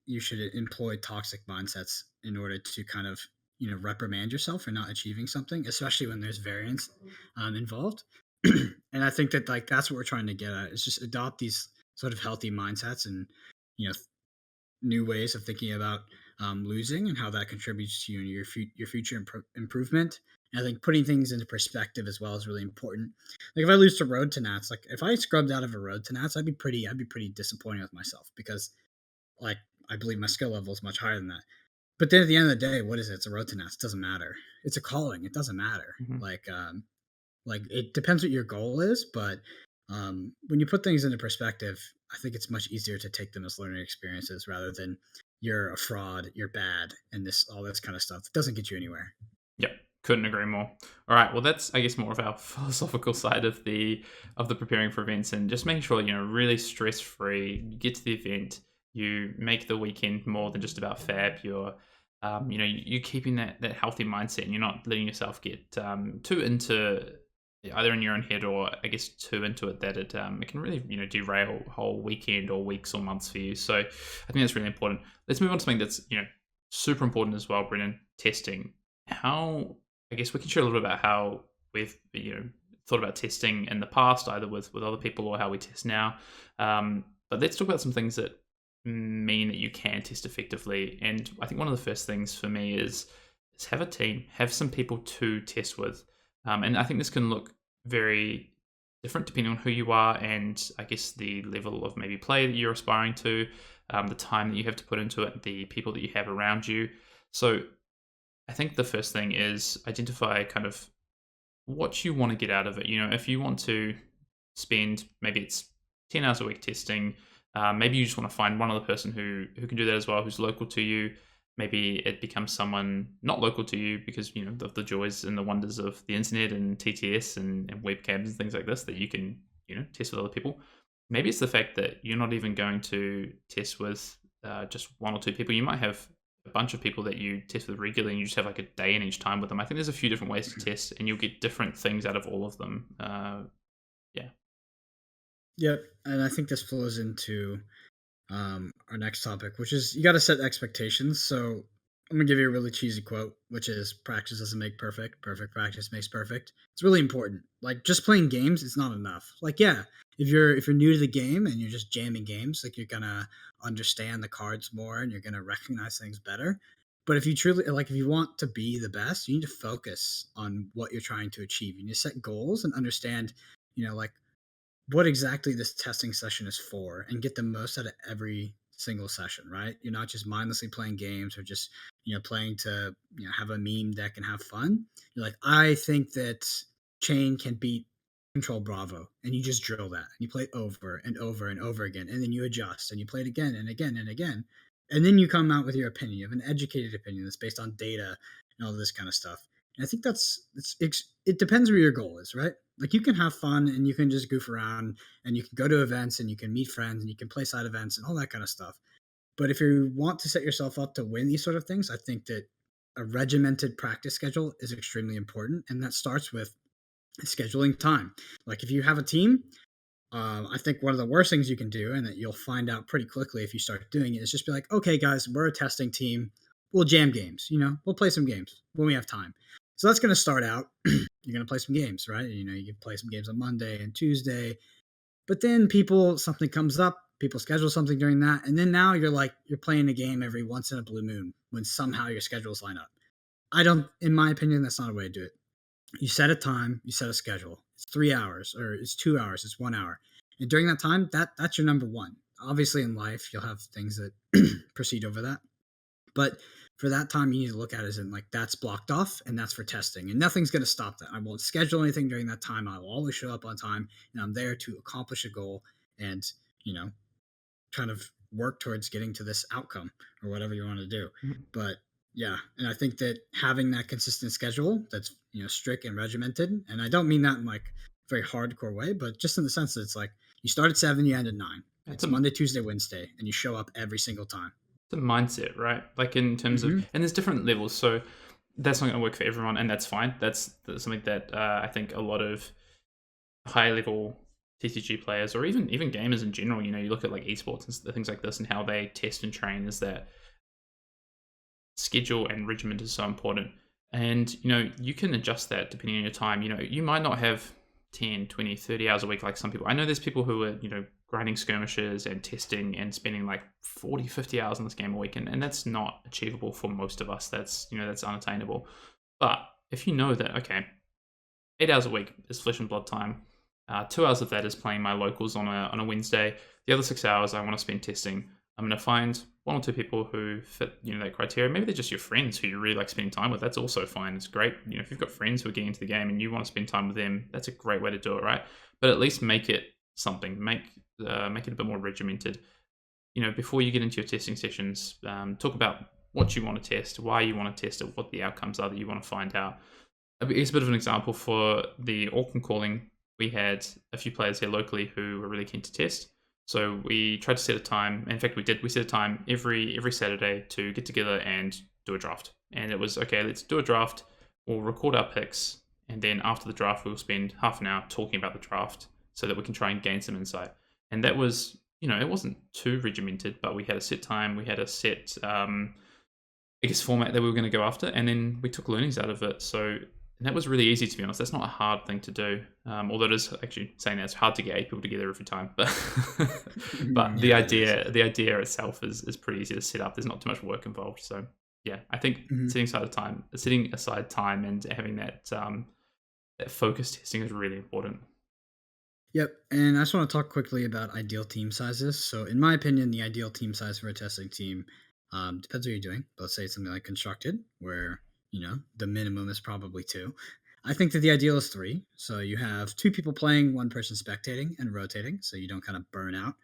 you should employ toxic mindsets in order to kind of reprimand yourself for not achieving something, especially when there's variance involved. And I think that like that's what we're trying to get at, is just adopt these sort of healthy mindsets and new ways of thinking about losing and how that contributes to your future improvement. And I think putting things into perspective as well is really important. Like if I lose to road to Nats, like if I scrubbed out of a road to Nats, I'd be pretty disappointed with myself, because like I believe my skill level is much higher than that. But then at the end of the day, what is it? It's a road to Nats. It doesn't matter. It's a calling. It doesn't matter. Mm-hmm. Like it depends what your goal is, but when you put things into perspective, I think it's much easier to take them as learning experiences rather than you're a fraud, you're bad, and all this kind of stuff. It doesn't get you anywhere. Yep. Couldn't agree more. All right, well, that's, I guess, more of our philosophical side of the preparing for events, and just making sure, really stress-free. You get to the event, you make the weekend more than just about fab. You're, you're keeping that healthy mindset, and you're not letting yourself get too into either in your own head or, I guess, too into it that it can really, derail a whole weekend or weeks or months for you. So I think that's really important. Let's move on to something that's, super important as well, Brendan, testing. How, I guess we can share a little bit about how we've, thought about testing in the past, either with other people or how we test now. But let's talk about some things that mean that you can test effectively. And I think one of the first things for me is have a team, have some people to test with. And I think this can look very different depending on who you are and I guess the level of maybe play that you're aspiring to, the time that you have to put into it, the people that you have around you. So I think the first thing is identify kind of what you want to get out of it. If you want to spend, maybe it's 10 hours a week testing, maybe you just want to find one other person who can do that as well, who's local to you. Maybe it becomes someone not local to you because, of the joys and the wonders of the internet and TTS and webcams and things like this that you can, test with other people. maybe it's the fact that you're not even going to test with just one or two people. You might have a bunch of people that you test with regularly, and you just have like a day in each time with them. I think there's a few different ways to test, and you'll get different things out of all of them. Yeah. Yep, and I think this flows into our next topic, which is you got to set expectations. So I'm gonna give you a really cheesy quote, which is "Practice doesn't make perfect. Perfect practice makes perfect." It's really important. Like just playing games is not enough. Like yeah, if you're new to the game and you're just jamming games, like you're gonna understand the cards more and you're gonna recognize things better. But if you truly like, if you want to be the best, you need to focus on what you're trying to achieve. You need to set goals and understand, like what exactly this testing session is for and get the most out of every single session, right? You're not just mindlessly playing games or just, playing to, have a meme deck and have fun. You're like, I think that chain can beat control Bravo. And you just drill that and you play it over and over and over again. And then you adjust and you play it again and again and again. And then you come out with your opinion. You have an educated opinion that's based on data and all this kind of stuff. And I think it depends where your goal is, right? Like you can have fun and you can just goof around and you can go to events and you can meet friends and you can play side events and all that kind of stuff. But if you want to set yourself up to win these sort of things, I think that a regimented practice schedule is extremely important. And that starts with scheduling time. Like if you have a team, I think one of the worst things you can do, and that you'll find out pretty quickly if you start doing it, is just be like, okay, guys, we're a testing team. We'll jam games. We'll play some games when we have time. So that's going to start out. You're going to play some games, right? You can play some games on Monday and Tuesday. But then something comes up, people schedule something during that. And then now you're playing a game every once in a blue moon when somehow your schedules line up. In my opinion, that's not a way to do it. You set a time, you set a schedule. It's 3 hours or it's 2 hours, it's 1 hour. And during that time, that's your number one. Obviously in life, you'll have things that proceed over that. But for that time, you need to look at it as in like that's blocked off and that's for testing. And nothing's going to stop that. I won't schedule anything during that time. I will always show up on time and I'm there to accomplish a goal and, kind of work towards getting to this outcome or whatever you want to do. Mhm. But yeah, and I think that having that consistent schedule that's, strict and regimented, and I don't mean that in like a very hardcore way, but just in the sense that it's like you start at 7, you end at 9. It's It's Monday, Tuesday, Wednesday, and you show up every single time. a mindset, right? Like in terms of, and there's different levels. So that's not going to work for everyone, and that's fine. That's something that I think a lot of high level TCG players or even gamers in general, you look at like esports and things like this and how they test and train, is that schedule and regiment is so important. And you can adjust that depending on your time. You might not have 10, 20, 30 hours a week like some people. I know there's people who are grinding skirmishes and testing and spending like 40, 50 hours in this game a week, and that's not achievable for most of us. That's that's unattainable. But if you know that, okay, 8 hours a week is flesh and blood time, 2 hours of that is playing my locals on a Wednesday, the other 6 hours I want to spend testing, I'm going to find one or two people who fit that criteria. Maybe they're just your friends who you really like spending time with. That's also fine. It's great. If you've got friends who are getting into the game and you want to spend time with them, that's a great way to do it, right? But at least make it something. Make it a bit more regimented. Before you get into your testing sessions, talk about what you want to test, why you want to test it, what the outcomes are that you want to find out. It's a bit of an example for the Auckland calling. We had a few players here locally who were really keen to test. So we tried to set a time. In fact, we did. We set a time every Saturday to get together and do a draft. And it was, okay, let's do a draft. We'll record our picks. And then after the draft, we'll spend half an hour talking about the draft so that we can try and gain some insight. And that was, it wasn't too regimented, but we had a set time. We had a set, format that we were going to go after. And then we took learnings out of it. And that was really easy, to be honest. That's not a hard thing to do. Although it is actually saying that it's hard to get 8 people together every time. But the idea itself is pretty easy to set up. There's not too much work involved. So yeah, I think setting aside time and having that focused testing is really important. Yep, and I just want to talk quickly about ideal team sizes. So in my opinion, the ideal team size for a testing team depends what you're doing. Let's say it's something like constructed, where the minimum is probably 2. I think that the ideal is 3. So you have 2 people playing, 1 person spectating and rotating, so you don't kind of burn out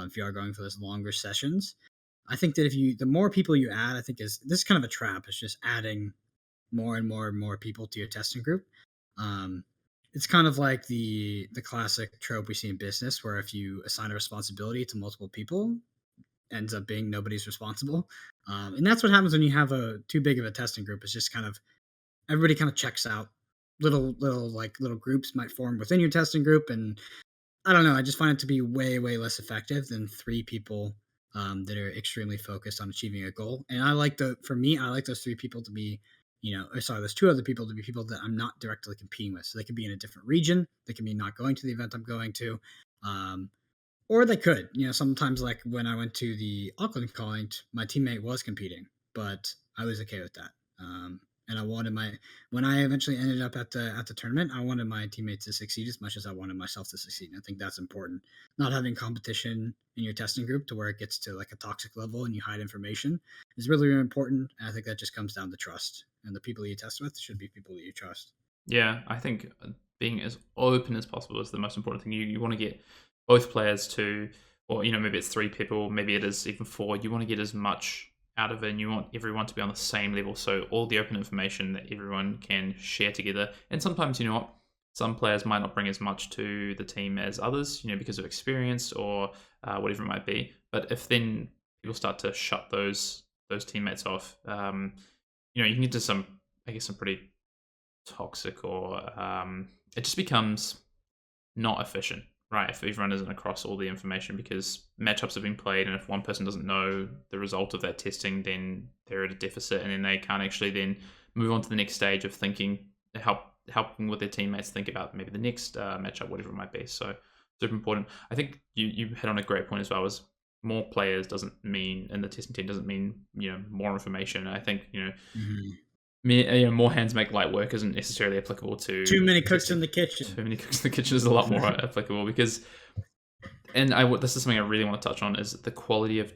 if you are going for those longer sessions. I think that the more people you add, I think this is kind of a trap. It's just adding more and more and more people to your testing group. it's kind of like the classic trope we see in business, where if you assign a responsibility to multiple people, ends up being nobody's responsible. And that's what happens when you have a too big of a testing group. It's just kind of everybody kind of checks out. Little groups might form within your testing group, and I don't know. I just find it to be way less effective than three people that are extremely focused on achieving a goal. And I like for me, I like those three people to be, those two other people to be people that I'm not directly competing with. So they could be in a different region. They can be not going to the event I'm going to. Or they could, sometimes like when I went to the Auckland Calling, my teammate was competing, but I was okay with that. And I wanted when I eventually ended up at the tournament, I wanted my teammates to succeed as much as I wanted myself to succeed. And I think that's important. Not having competition in your testing group to where it gets to like a toxic level and you hide information is really, really important. And I think that just comes down to trust. And the people you test with should be people that you trust. Yeah, I think being as open as possible is the most important thing. You want to get both players to, or maybe it's three people, maybe it is even four. You want to get as much out of it, and you want everyone to be on the same level. So all the open information that everyone can share together. And sometimes, some players might not bring as much to the team as others, because of experience or whatever it might be. But if then people start to shut those teammates off, you can get to some pretty toxic, or it just becomes not efficient, right? If everyone isn't across all the information, because matchups have been played, and if one person doesn't know the result of that testing, then they're at a deficit, and then they can't actually then move on to the next stage of thinking, helping with their teammates think about maybe the next matchup, whatever it might be. So super important. I think you hit on a great point as well. Is more players doesn't mean, in the testing team doesn't mean more information. I think more hands make light work isn't necessarily applicable to too many cooks in the kitchen. Too many cooks in the kitchen is a lot more applicable, because, and this is something I really want to touch on, is the quality of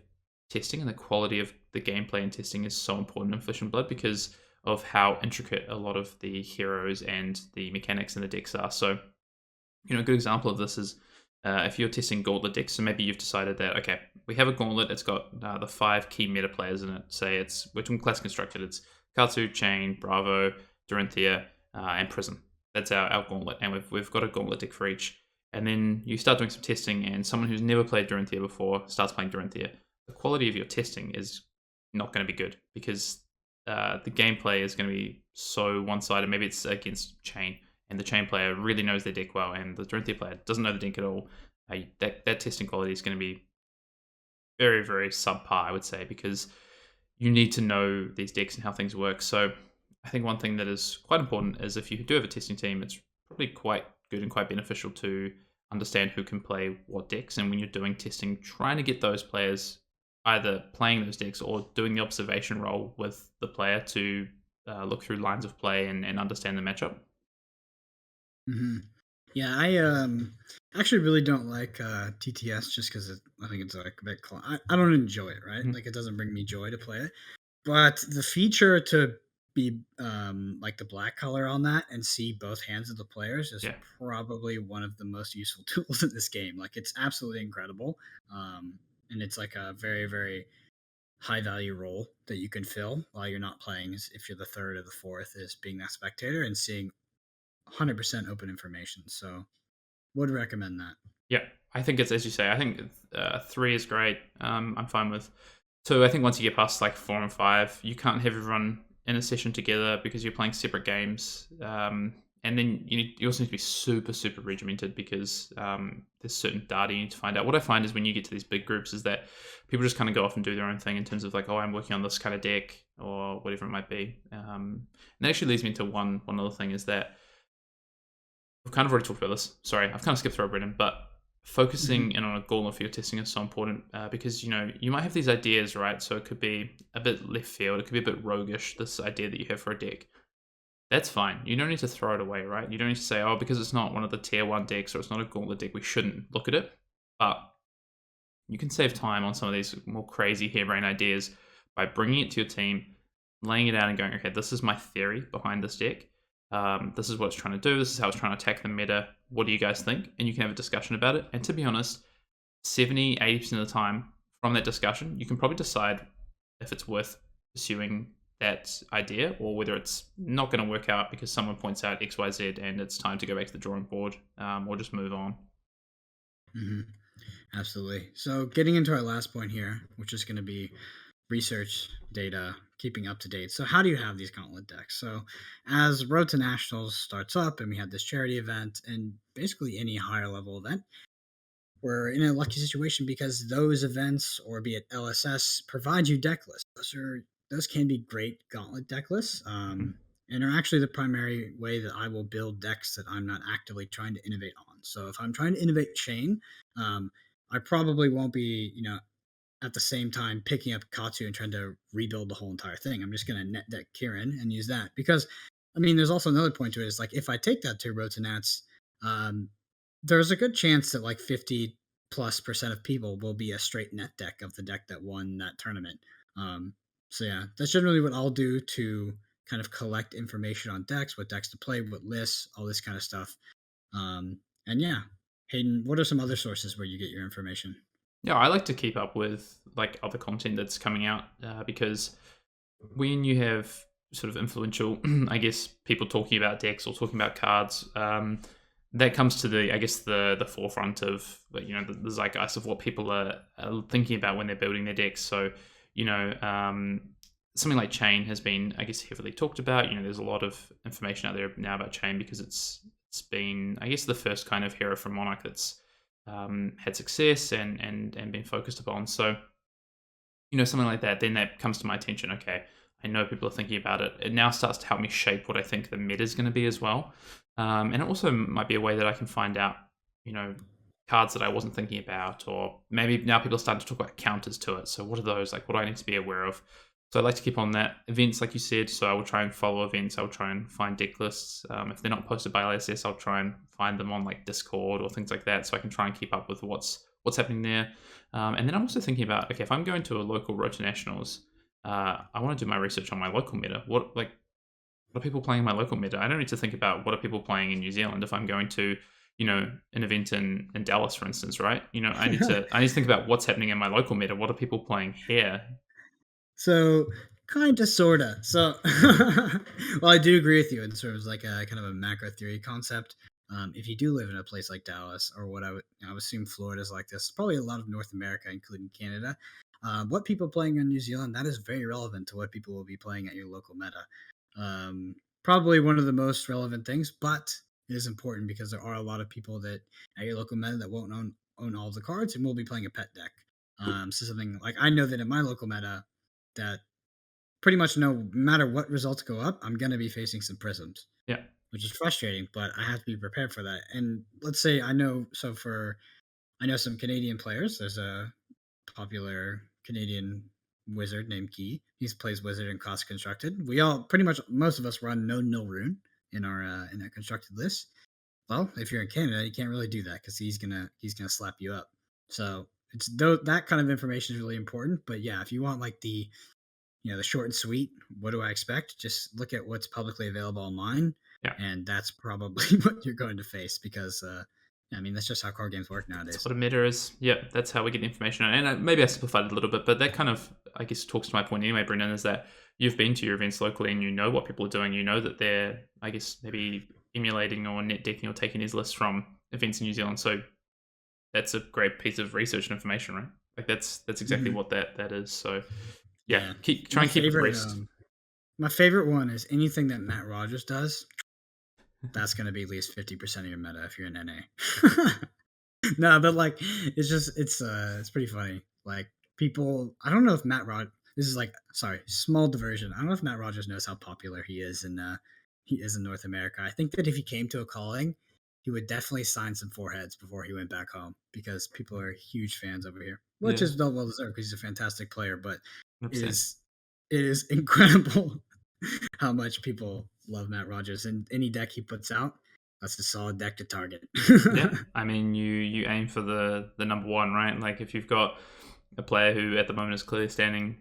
testing and the quality of the gameplay and testing is so important in Flesh and Blood because of how intricate a lot of the heroes and the mechanics in the decks are. So, a good example of this is if you're testing Gauntlet decks, so maybe you've decided that, okay, we have a Gauntlet, it's got the 5 key meta players in it. Say we're talking class constructed, it's Katsu, Chain, Bravo, Dorinthia, and Prism. That's our Gauntlet, and we've got a Gauntlet deck for each. And then you start doing some testing, and someone who's never played Dorinthia before starts playing Dorinthia. The quality of your testing is not going to be good, because the gameplay is going to be so one-sided. Maybe it's against Chain, and the Chain player really knows their deck well, and the Dorinthia player doesn't know the deck at all. That testing quality is going to be very, very subpar, I would say, because you need to know these decks and how things work. So I think one thing that is quite important is if you do have a testing team, it's probably quite good and quite beneficial to understand who can play what decks. And when you're doing testing, trying to get those players either playing those decks or doing the observation role with the player to look through lines of play and understand the matchup. Mm-hmm. Yeah, I actually really don't like TTS just because I think it's like a bit. I don't enjoy it, right? Mm-hmm. Like it doesn't bring me joy to play it. But the feature to be like the black color on that and see both hands of the players is probably one of the most useful tools in this game. Like it's absolutely incredible, and it's like a very, very high value role that you can fill while you're not playing. If you're the third or the fourth, is being that spectator and seeing 100% open information. So would recommend that. Yeah, I think it's, as you say, I think 3 is great. I'm fine with 2. I think once you get past like 4 and 5, you can't have everyone in a session together because you're playing separate games. And then you also need to be super, super regimented because there's certain data you need to find out. What I find is when you get to these big groups is that people just kind of go off and do their own thing in terms of like, oh, I'm working on this kind of deck or whatever it might be. And that actually leads me into one other thing is that we've kind of already talked about this. Sorry, I've kind of skipped through it, Brendan, but focusing in on a gauntlet for your testing is so important because, you might have these ideas, right? So it could be a bit left field. It could be a bit roguish, this idea that you have for a deck. That's fine. You don't need to throw it away, right? You don't need to say, oh, because it's not one of the tier 1 decks or it's not a gauntlet deck, we shouldn't look at it. But you can save time on some of these more crazy harebrained ideas by bringing it to your team, laying it out and going, okay, this is my theory behind this deck. This is what it's trying to do. This is how it's trying to attack the meta. What do you guys think? And you can have a discussion about it. And to be honest, 70, 80% of the time from that discussion, you can probably decide if it's worth pursuing that idea, or whether it's not going to work out because someone points out XYZ and it's time to go back to the drawing board, or just move on. Mm-hmm. Absolutely. So getting into our last point here, which is going to be research data, keeping up to date. So how do you have these gauntlet decks? So as Road to Nationals starts up and we have this charity event and basically any higher level event, we're in a lucky situation because those events, or be it LSS, provide you deck lists. Those can be great gauntlet deck lists, and are actually the primary way that I will build decks that I'm not actively trying to innovate on. So if I'm trying to innovate chain, I probably won't be, at the same time picking up Katsu and trying to rebuild the whole entire thing. I'm just going to net deck Kieran and use that because, there's also another point to it. Is like if I take that to Road to Nats, there's a good chance that like 50+% of people will be a straight net deck of the deck that won that tournament. So yeah, that's generally what I'll do to kind of collect information on decks, what decks to play, what lists, all this kind of stuff. And yeah, Hayden, what are some other sources where you get your information? Yeah, I like to keep up with like other content that's coming out because when you have sort of influential, I guess, people talking about decks or talking about cards, that comes to the forefront of the zeitgeist of what people are thinking about when they're building their decks. So something like Chain has been, I guess, heavily talked about. There's a lot of information out there now about Chain because it's been, I guess, the first kind of hero from Monarch that's had success and been focused upon. So something like that, then that comes to my attention. Okay, I know people are thinking about it. It now starts to help me shape what I think the meta is going to be as well. And it also might be a way that I can find out, cards that I wasn't thinking about, or maybe now people are starting to talk about counters to it. So what are those? Like, what do I need to be aware of? So I like to keep on that. Events, like you said, so I will try and follow events. I'll try and find deck lists. If they're not posted by LSS, I'll try and find them on like Discord or things like that, so I can try and keep up with what's happening there. And then I'm also thinking about, okay, if I'm going to a local Road to Nationals, I want to do my research on my local meta. What are people playing in my local meta? I don't need to think about what are people playing in New Zealand if I'm going to, an event in Dallas, for instance, right? I need to think about what's happening in my local meta. What are people playing here? So kind of, sorta. So, well, I do agree with you in sort of like a kind of a macro theory concept. If you do live in a place like Dallas, or what I would assume Florida's like this, probably a lot of North America, including Canada, what people playing in New Zealand, that is very relevant to what people will be playing at your local meta. Probably one of the most relevant things, but it is important because there are a lot of people that at your local meta that won't own all of the cards and will be playing a pet deck. So something like, I know that in my local meta, that pretty much no matter what results go up, I'm going to be facing some prisms. Yeah. Which is frustrating, but I have to be prepared for that. And let's say I know some Canadian players. There's a popular Canadian wizard named Key. He plays wizard in Cost Constructed. We all, pretty much most of us, run no nil rune in our constructed list. Well, if you're in Canada, you can't really do that because he's gonna slap you up. So it's that kind of information is really important. But yeah, if you want like the short and sweet, what do I expect? Just look at what's publicly available online. Yeah. And that's probably what you're going to face because, that's just how card games work nowadays. That's what a meta is. Yeah, that's how we get the information. And maybe I simplified it a little bit, but that kind of, I guess, talks to my point anyway, Brendan, is that you've been to your events locally and you know what people are doing. You know that they're, I guess, maybe emulating or net decking or taking these lists from events in New Zealand. So that's a great piece of research and information, right? Like that's exactly what that is. So yeah. Try and keep it abreast. My favorite one is anything that Matt Rogers does. That's going to be at least 50% of your meta if you're in NA. No, but like, it's pretty funny. Like people, I don't know if this is like, sorry, small diversion. I don't know if Matt Rogers knows how popular he is in North America. I think that if he came to a calling, he would definitely sign some foreheads before he went back home because people are huge fans over here, which is well deserved because he's a fantastic player. But 100%. it is incredible how much people love Matt Rogers, and any deck he puts out, that's a solid deck to target. Yeah, I mean, you aim for the number one, right? Like if you've got a player who at the moment is clearly standing,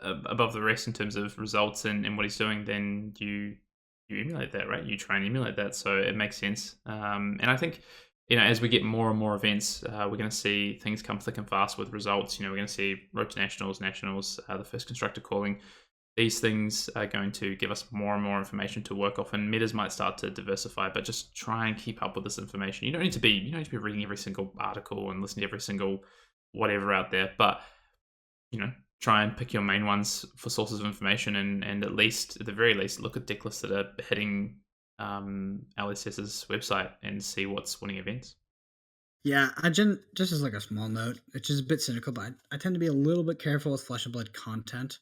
above the rest in terms of results and what he's doing, then you emulate that, right? You try and emulate that, so it makes sense. And I think, as we get more and more events, we're going to see things come thick and fast with results. We're going to see Road to Nationals, the first constructor calling. these things are going to give us more and more information to work off, and metas might start to diversify, but just try and keep up with this information. You don't need to be reading every single article and listening to every single whatever out there, but try and pick your main ones for sources of information, and at the very least, look at deck lists that are hitting LSS's website and see what's winning events. Yeah, just as like a small note, it's just a bit cynical, but I tend to be a little bit careful with Flesh and Blood content,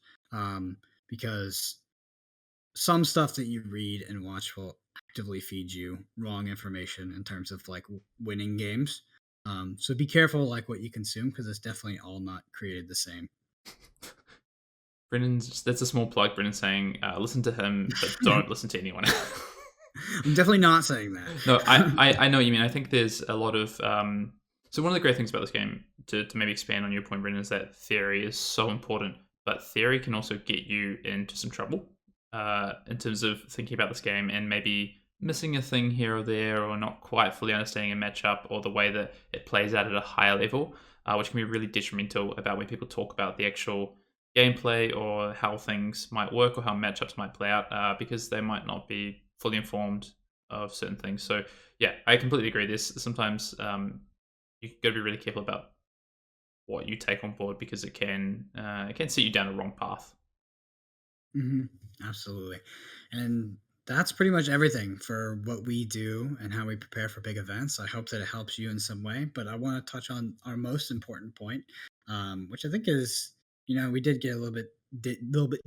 because some stuff that you read and watch will actively feed you wrong information in terms of like winning games. So be careful like what you consume, because it's definitely all not created the same. That's a small plug. Brendan saying, listen to him, but don't listen to anyone else. I'm definitely not saying that. No, I know what you mean. I think there's a lot of so one of the great things about this game, to maybe expand on your point, Brendan, is that theory is so important, but theory can also get you into some trouble in terms of thinking about this game and maybe missing a thing here or there, or not quite fully understanding a matchup or the way that it plays out at a higher level, which can be really detrimental about when people talk about the actual gameplay or how things might work or how matchups might play out, because they might not be fully informed of certain things. So yeah, I completely agree. There's sometimes you got to be really careful about what you take on board, because it can set you down a wrong path. Absolutely. And that's pretty much everything for what we do and how we prepare for big events. I hope that it helps you in some way, but I want to touch on our most important point, which I think is, we did get a little bit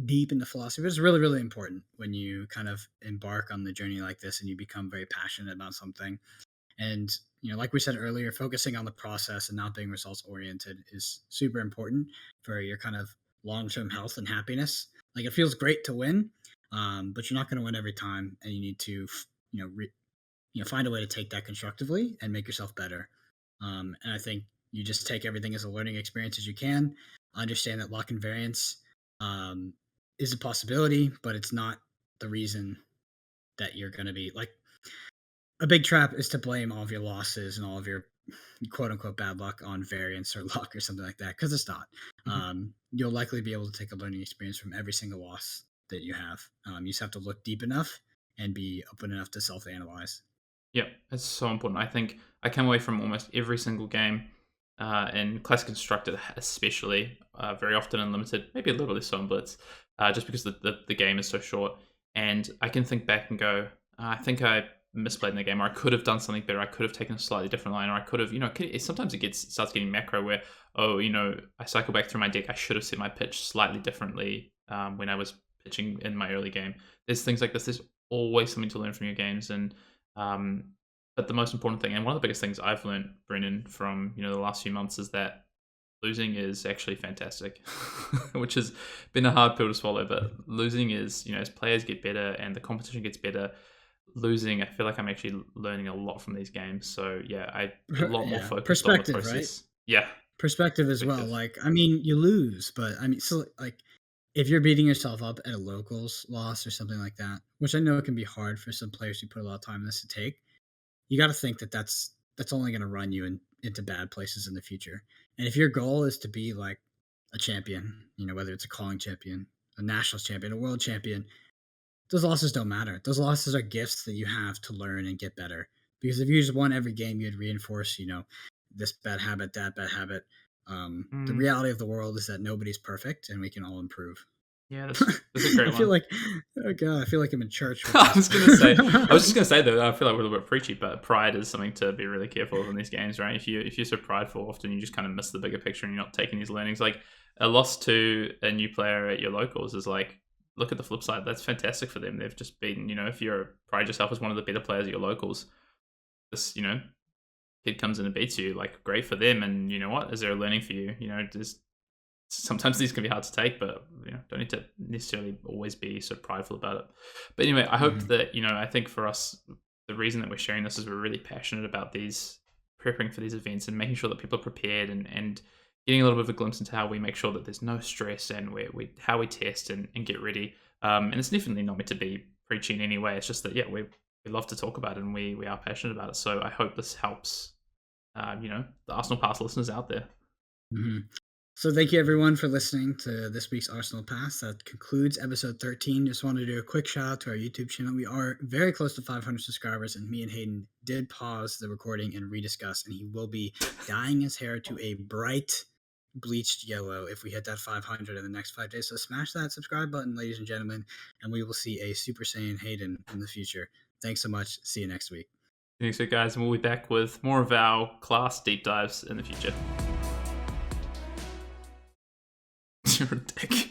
deep into philosophy, but it's really, really important when you kind of embark on the journey like this and you become very passionate about something. And, like we said earlier, focusing on the process and not being results oriented is super important for your kind of long-term health and happiness. Like, it feels great to win, but you're not going to win every time, and you need to, find a way to take that constructively and make yourself better. And I think you just take everything as a learning experience as you can. Understand that luck and variance is a possibility, but it's not the reason that you're going to be like. A big trap is to blame all of your losses and all of your quote unquote bad luck on variance or luck or something like that, because it's not. You'll likely be able to take a learning experience from every single loss that you have. You just have to look deep enough and be open enough to self-analyze. Yeah, it's so important. I think I come away from almost every single game, in Classic Constructed especially, very often in Limited, maybe a little less so in Blitz, just because the game is so short. And I can think back and go, I think I misplayed in the game, or I could have done something better. I could have taken a slightly different line, or I could have, sometimes it starts getting macro where, I cycle back through my deck. I should have set my pitch slightly differently when I was pitching in my early game. There's things like this. There's always something to learn from your games, and but the most important thing, and one of the biggest things I've learned, Brendan, from the last few months, is that losing is actually fantastic, which has been a hard pill to swallow. But losing is, as players get better and the competition gets better, losing, I feel like I'm actually learning a lot from these games. So yeah, a lot more focused on the process. Right? Yeah, perspective as well. Like, I mean, you lose, but I mean, so like, if you're beating yourself up at a locals loss or something like that, which I know it can be hard for some players who put a lot of time in this to take, you got to think that that's only going to run you into bad places in the future. And if your goal is to be like a champion, whether it's a calling champion, a nationals champion, a world champion, those losses don't matter. Those losses are gifts that you have to learn and get better. Because if you just won every game, you'd reinforce, this bad habit, that bad habit. The reality of the world is that nobody's perfect, and we can all improve. Yeah, that's a great one. I feel like, oh god, I feel like I'm in church. I was just gonna say though, I feel like we're a little bit preachy, but pride is something to be really careful of in these games, right? If you're so prideful, often you just kind of miss the bigger picture, and you're not taking these learnings. Like a loss to a new player at your locals is like, look at the flip side. That's fantastic for them. They've just beaten, if you pride yourself as one of the better players at your locals, this, kid comes in and beats you, like, great for them. And you know what? Is there a learning for you? Just sometimes these can be hard to take, but don't need to necessarily always be so prideful about it. But anyway, I hope that, I think for us, the reason that we're sharing this is we're really passionate about preparing for these events and making sure that people are prepared and getting a little bit of a glimpse into how we make sure that there's no stress and how we test and get ready. And it's definitely not meant to be preachy in any way. It's just that, yeah, we love to talk about it and we are passionate about it. So I hope this helps, the Arsenal Pass listeners out there. So thank you everyone for listening to this week's Arsenal Pass. That concludes episode 13. Just wanted to do a quick shout out to our YouTube channel. We are very close to 500 subscribers, and me and Hayden did pause the recording and rediscuss, and he will be dyeing his hair to a bright bleached yellow if we hit that 500 in the next 5 days. So smash that subscribe button, ladies and gentlemen, and we will see a Super Saiyan Hayden in the future. Thanks so much. See you next week. Thanks, guys, and we'll be back with more of our class deep dives in the future. You're a dick.